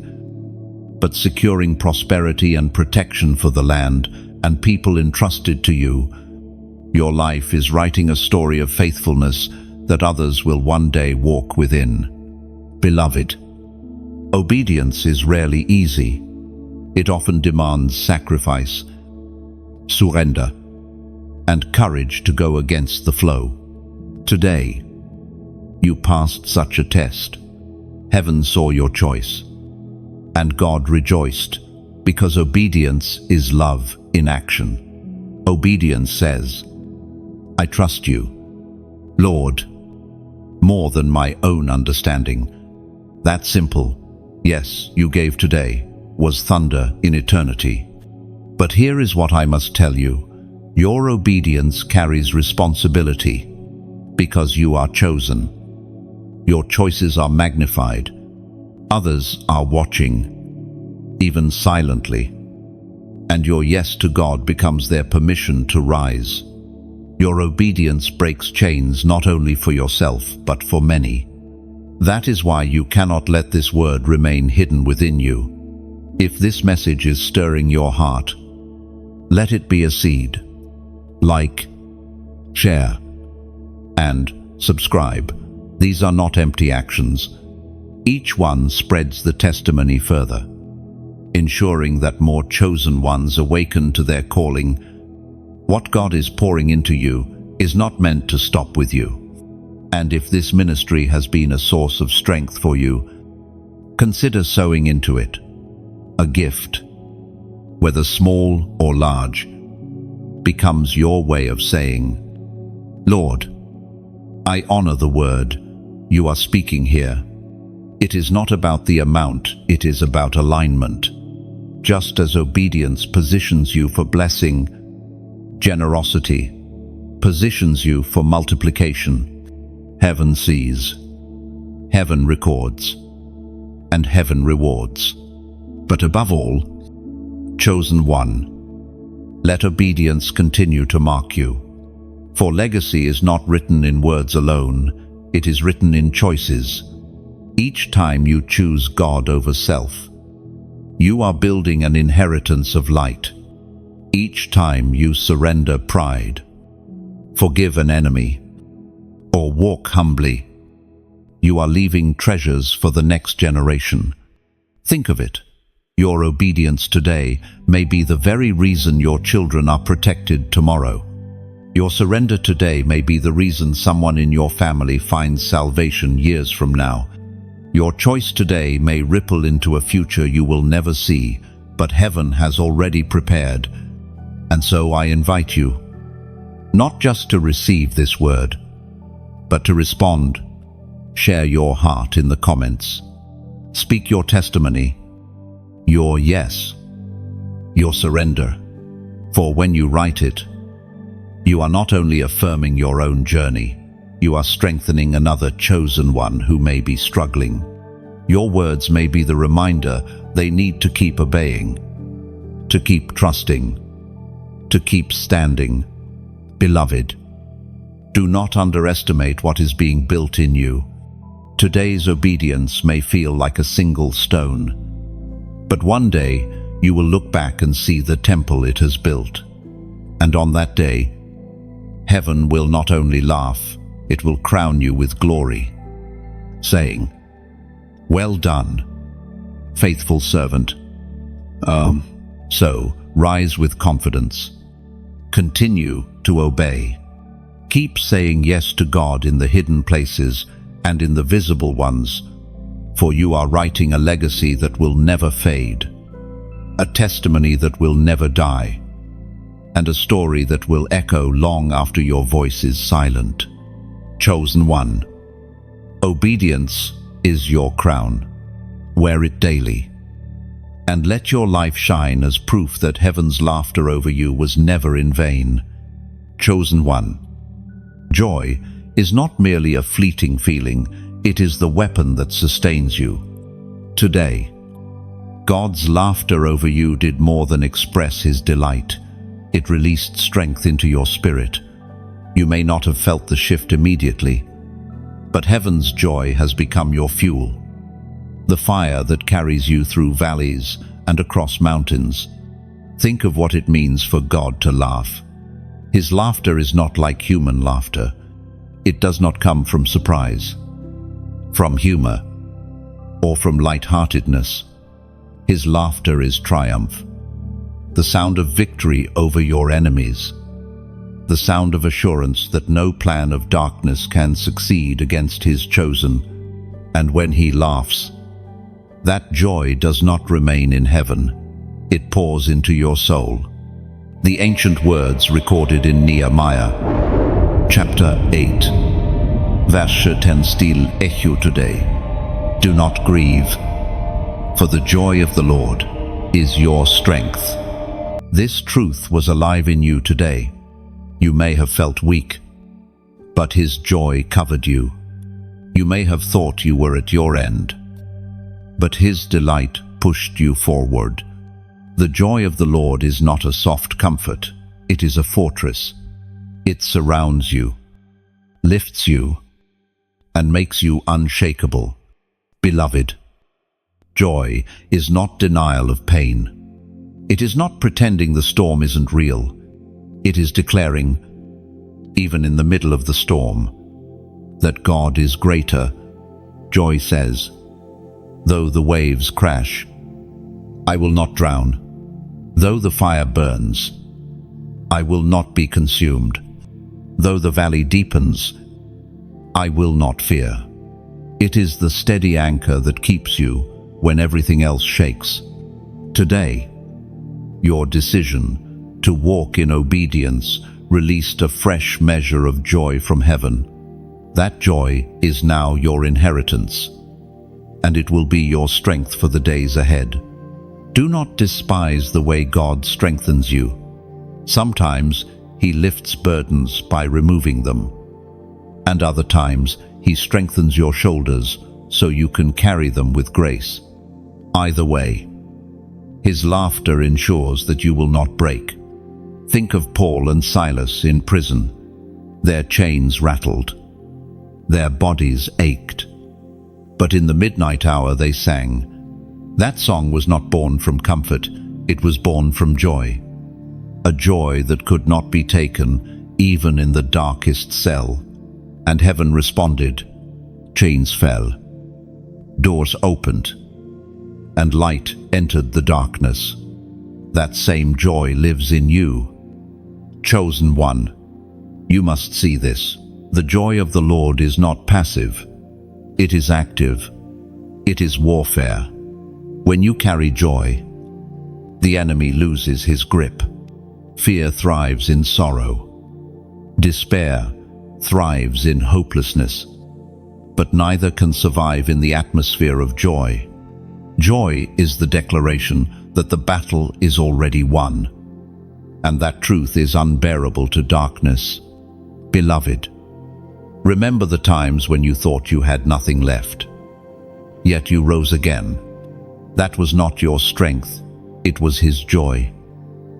but securing prosperity and protection for the land and people entrusted to you. Your life is writing a story of faithfulness that others will one day walk within. Beloved, obedience is rarely easy. It often demands sacrifice, surrender, and courage to go against the flow. Today, you passed such a test. Heaven saw your choice, and God rejoiced, because obedience is love in action. Obedience says, "I trust you, Lord, more than my own understanding." That simple, "Yes, you gave today," was thunder in eternity. But here is what I must tell you. Your obedience carries responsibility, because you are chosen. Your choices are magnified. Others are watching, even silently. And your yes to God becomes their permission to rise. Your obedience breaks chains not only for yourself, but for many. That is why you cannot let this word remain hidden within you. If this message is stirring your heart, let it be a seed. Like, share, and subscribe. These are not empty actions. Each one spreads the testimony further, ensuring that more chosen ones awaken to their calling. What God is pouring into you is not meant to stop with you. And if this ministry has been a source of strength for you, consider sowing into it. A gift, whether small or large, becomes your way of saying, "Lord, I honor the word you are speaking here." It is not about the amount, it is about alignment. Just as obedience positions you for blessing, generosity positions you for multiplication. Heaven sees, heaven records, and heaven rewards. But above all, chosen one, let obedience continue to mark you. For legacy is not written in words alone, it is written in choices. Each time you choose God over self, you are building an inheritance of light. Each time you surrender pride, forgive an enemy, or walk humbly, you are leaving treasures for the next generation. Think of it. Your obedience today may be the very reason your children are protected tomorrow. Your surrender today may be the reason someone in your family finds salvation years from now. Your choice today may ripple into a future you will never see, but heaven has already prepared. And so I invite you, not just to receive this word, but to respond. Share your heart in the comments. Speak your testimony, your yes, your surrender. For when you write it, you are not only affirming your own journey, you are strengthening another chosen one who may be struggling. Your words may be the reminder they need to keep obeying, to keep trusting, to keep standing. Beloved, do not underestimate what is being built in you. Today's obedience may feel like a single stone, but one day you will look back and see the temple it has built. And on that day, heaven will not only laugh, it will crown you with glory, saying, "Well done, faithful servant." So, rise with confidence. Continue to obey. Keep saying yes to God in the hidden places and in the visible ones, for you are writing a legacy that will never fade, a testimony that will never die, and a story that will echo long after your voice is silent. Chosen one, obedience is your crown. Wear it daily, and let your life shine as proof that heaven's laughter over you was never in vain. Chosen one, joy is not merely a fleeting feeling, it is the weapon that sustains you. Today, God's laughter over you did more than express his delight. It released strength into your spirit. You may not have felt the shift immediately, but heaven's joy has become your fuel, the fire that carries you through valleys and across mountains. Think of what it means for God to laugh. His laughter is not like human laughter. It does not come from surprise, from humor, or from light-heartedness. His laughter is triumph, the sound of victory over your enemies, the sound of assurance that no plan of darkness can succeed against his chosen. And when he laughs, that joy does not remain in heaven. It pours into your soul. The ancient words recorded in Nehemiah, chapter 8, verse 10 still echo today. Do not grieve, for the joy of the Lord is your strength. This truth was alive in you today. You may have felt weak, but his joy covered you. You may have thought you were at your end, but his delight pushed you forward. The joy of the Lord is not a soft comfort, it is a fortress. It surrounds you, lifts you, and makes you unshakable. Beloved, joy is not denial of pain. It is not pretending the storm isn't real. It is declaring, even in the middle of the storm, that God is greater. Joy says, though the waves crash, I will not drown. Though the fire burns, I will not be consumed. Though the valley deepens, I will not fear. It is the steady anchor that keeps you when everything else shakes. Today, your decision to walk in obedience released a fresh measure of joy from heaven. That joy is now your inheritance, and it will be your strength for the days ahead. Do not despise the way God strengthens you. Sometimes he lifts burdens by removing them, and other times he strengthens your shoulders so you can carry them with grace. Either way, his laughter ensures that you will not break. Think of Paul and Silas in prison. Their chains rattled, their bodies ached, but in the midnight hour they sang. That song was not born from comfort, it was born from joy. A joy that could not be taken, even in the darkest cell. And heaven responded. Chains fell, doors opened, and light entered the darkness. That same joy lives in you. Chosen one, you must see this. The joy of the Lord is not passive. It is active. It is warfare. When you carry joy, the enemy loses his grip. Fear thrives in sorrow. Despair thrives in hopelessness. But neither can survive in the atmosphere of joy. Joy is the declaration that the battle is already won, and that truth is unbearable to darkness. Beloved, remember the times when you thought you had nothing left, yet you rose again. That was not your strength, it was his joy.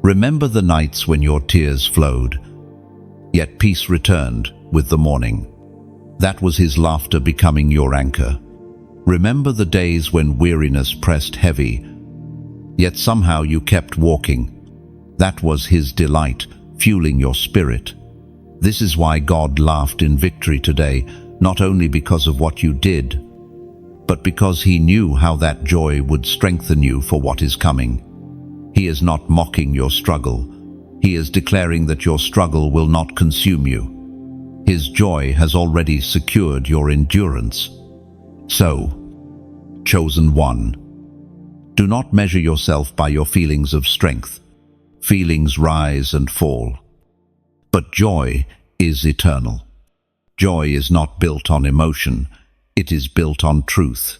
Remember the nights when your tears flowed, yet peace returned with the morning. That was his laughter becoming your anchor. Remember the days when weariness pressed heavy, yet somehow you kept walking. That was his delight, fueling your spirit. This is why God laughed in victory today, not only because of what you did, but because he knew how that joy would strengthen you for what is coming. He is not mocking your struggle. He is declaring that your struggle will not consume you. His joy has already secured your endurance. So, chosen one, do not measure yourself by your feelings of strength. Feelings rise and fall. But joy is eternal. Joy is not built on emotion, it is built on truth.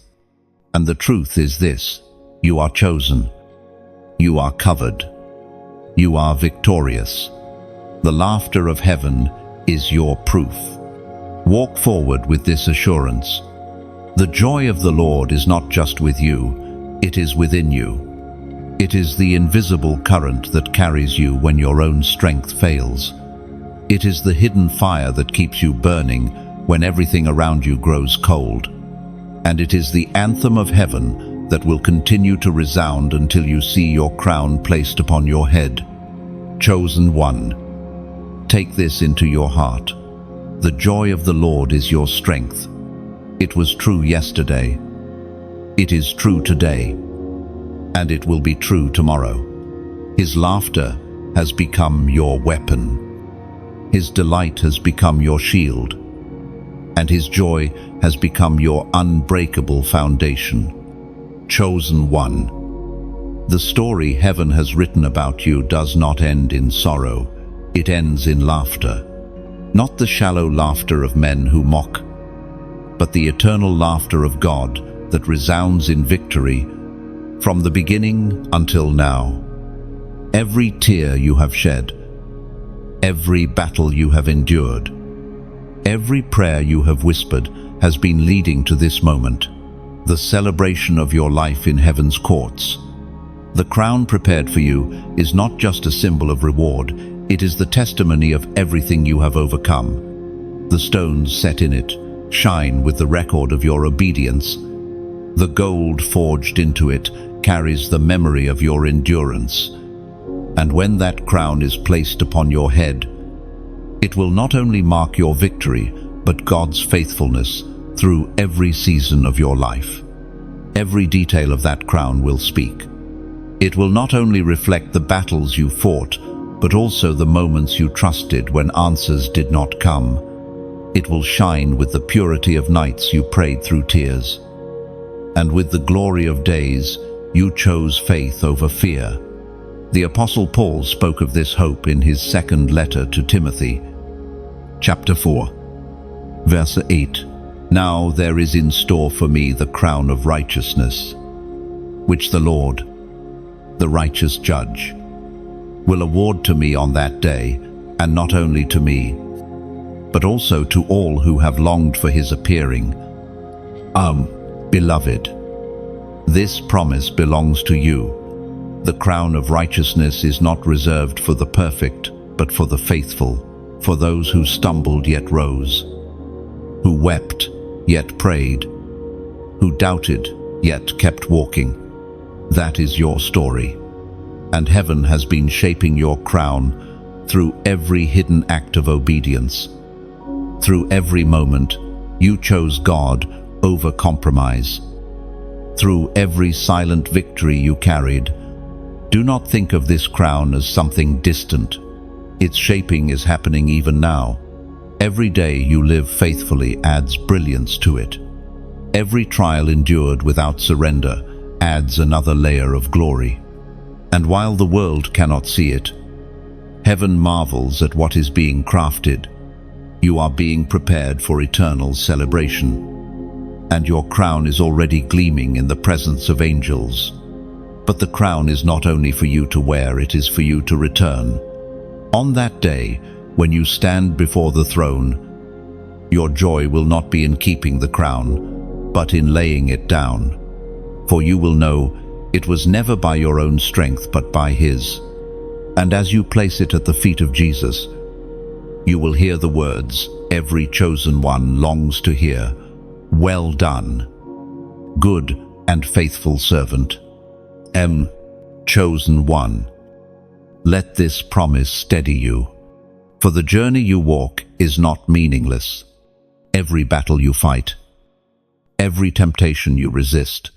And the truth is this: you are chosen. You are covered. You are victorious. The laughter of heaven is your proof. Walk forward with this assurance. The joy of the Lord is not just with you, it is within you. It is the invisible current that carries you when your own strength fails. It is the hidden fire that keeps you burning when everything around you grows cold. And it is the anthem of heaven that will continue to resound until you see your crown placed upon your head. Chosen one, take this into your heart. The joy of the Lord is your strength. It was true yesterday. It is true today. And it will be true tomorrow. His laughter has become your weapon. His delight has become your shield. And his joy has become your unbreakable foundation. Chosen one. The story heaven has written about you does not end in sorrow. It ends in laughter. Not the shallow laughter of men who mock, but the eternal laughter of God that resounds in victory from the beginning until now. Every tear you have shed, every battle you have endured, every prayer you have whispered has been leading to this moment, the celebration of your life in heaven's courts. The crown prepared for you is not just a symbol of reward, it is the testimony of everything you have overcome. The stones set in it shine with the record of your obedience. The gold forged into it carries the memory of your endurance. And when that crown is placed upon your head, it will not only mark your victory, but God's faithfulness through every season of your life. Every detail of that crown will speak. It will not only reflect the battles you fought, but also the moments you trusted when answers did not come. It will shine with the purity of nights you prayed through tears. And with the glory of days, you chose faith over fear. The Apostle Paul spoke of this hope in his second letter to Timothy, chapter 4, verse 8. Now there is in store for me the crown of righteousness, which the Lord, the righteous judge, will award to me on that day, and not only to me, but also to all who have longed for his appearing. Beloved, this promise belongs to you. The crown of righteousness is not reserved for the perfect, but for the faithful, for those who stumbled yet rose, who wept yet prayed, who doubted yet kept walking. That is your story. And heaven has been shaping your crown through every hidden act of obedience. Through every moment, you chose God over compromise. Through every silent victory you carried, do not think of this crown as something distant. Its shaping is happening even now. Every day you live faithfully adds brilliance to it. Every trial endured without surrender adds another layer of glory. And while the world cannot see it, heaven marvels at what is being crafted. You are being prepared for eternal celebration. And your crown is already gleaming in the presence of angels. But the crown is not only for you to wear, it is for you to return. On that day, when you stand before the throne, your joy will not be in keeping the crown, but in laying it down. For you will know it was never by your own strength, but by his. And as you place it at the feet of Jesus, you will hear the words every chosen one longs to hear. Well done, good and faithful servant. Chosen one. Let this promise steady you. For the journey you walk is not meaningless. Every battle you fight, every temptation you resist,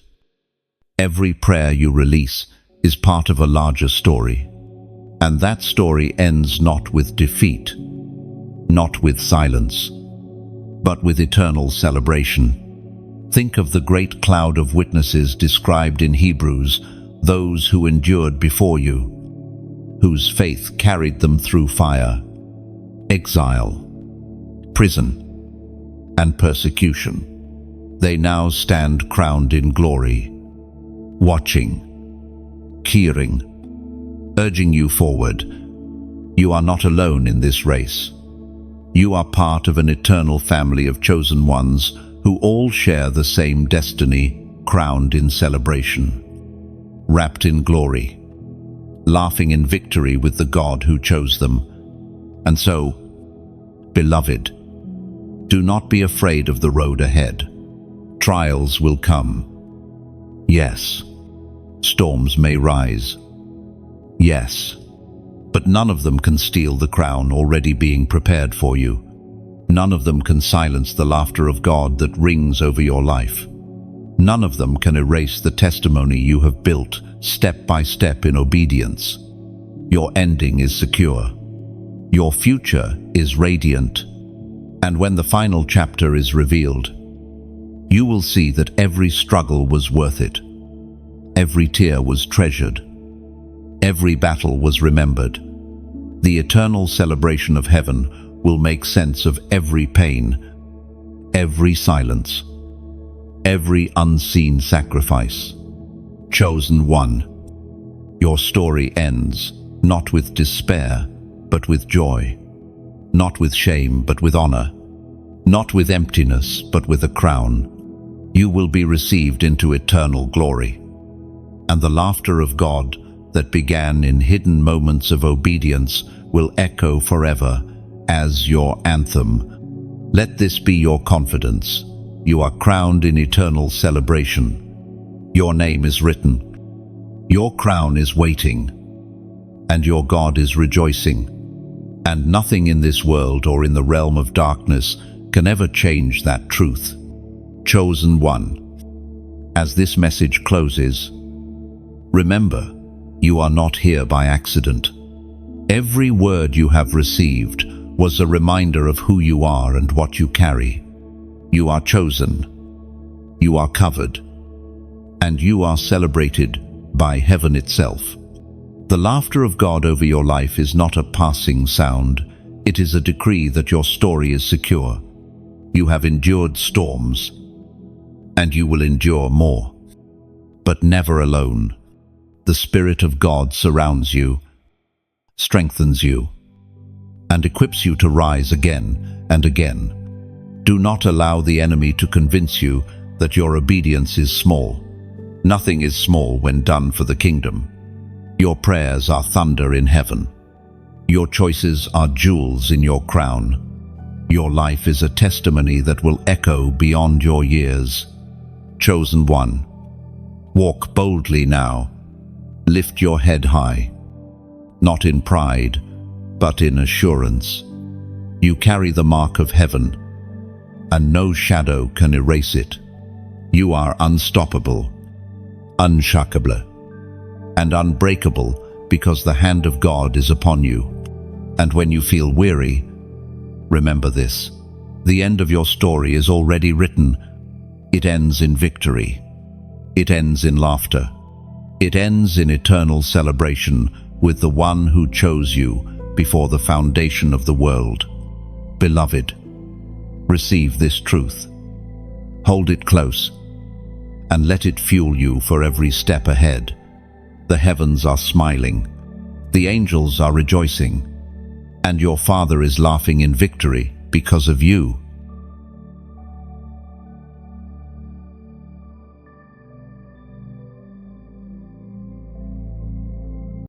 every prayer you release is part of a larger story. And that story ends not with defeat, not with silence, but with eternal celebration. Think of the great cloud of witnesses described in Hebrews, those who endured before you, whose faith carried them through fire, exile, prison, and persecution. They now stand crowned in glory, watching, cheering, urging you forward. You are not alone in this race. You are part of an eternal family of chosen ones who all share the same destiny, crowned in celebration, wrapped in glory, laughing in victory with the God who chose them. And so, beloved, do not be afraid of the road ahead. Trials will come. Yes, storms may rise. Yes, but none of them can steal the crown already being prepared for you. None of them can silence the laughter of God that rings over your life. None of them can erase the testimony you have built step by step in obedience. Your ending is secure. Your future is radiant. And when the final chapter is revealed, you will see that every struggle was worth it. Every tear was treasured. Every battle was remembered. The eternal celebration of heaven will make sense of every pain, every silence, every unseen sacrifice. Chosen one, your story ends not with despair, but with joy, not with shame, but with honor, not with emptiness, but with a crown. You will be received into eternal glory, and the laughter of God that began in hidden moments of obedience will echo forever as your anthem. Let this be your confidence. You are crowned in eternal celebration. Your name is written. Your crown is waiting, and your God is rejoicing. And nothing in this world or in the realm of darkness can ever change that truth. Chosen one, as this message closes, remember, you are not here by accident. Every word you have received was a reminder of who you are and what you carry. You are chosen, you are covered, and you are celebrated by heaven itself. The laughter of God over your life is not a passing sound. It is a decree that your story is secure. You have endured storms, and you will endure more. But never alone. The Spirit of God surrounds you, strengthens you, and equips you to rise again and again. Do not allow the enemy to convince you that your obedience is small. Nothing is small when done for the kingdom. Your prayers are thunder in heaven. Your choices are jewels in your crown. Your life is a testimony that will echo beyond your years. Chosen one, walk boldly now. Lift your head high, not in pride, but in assurance. You carry the mark of heaven, and no shadow can erase it. You are unstoppable, unshackable, and unbreakable because the hand of God is upon you. And when you feel weary, remember this: the end of your story is already written. It ends in victory. It ends in laughter. It ends in eternal celebration with the one who chose you before the foundation of the world. Beloved, receive this truth. Hold it close, and let it fuel you for every step ahead. The heavens are smiling, the angels are rejoicing, and your Father is laughing in victory because of you.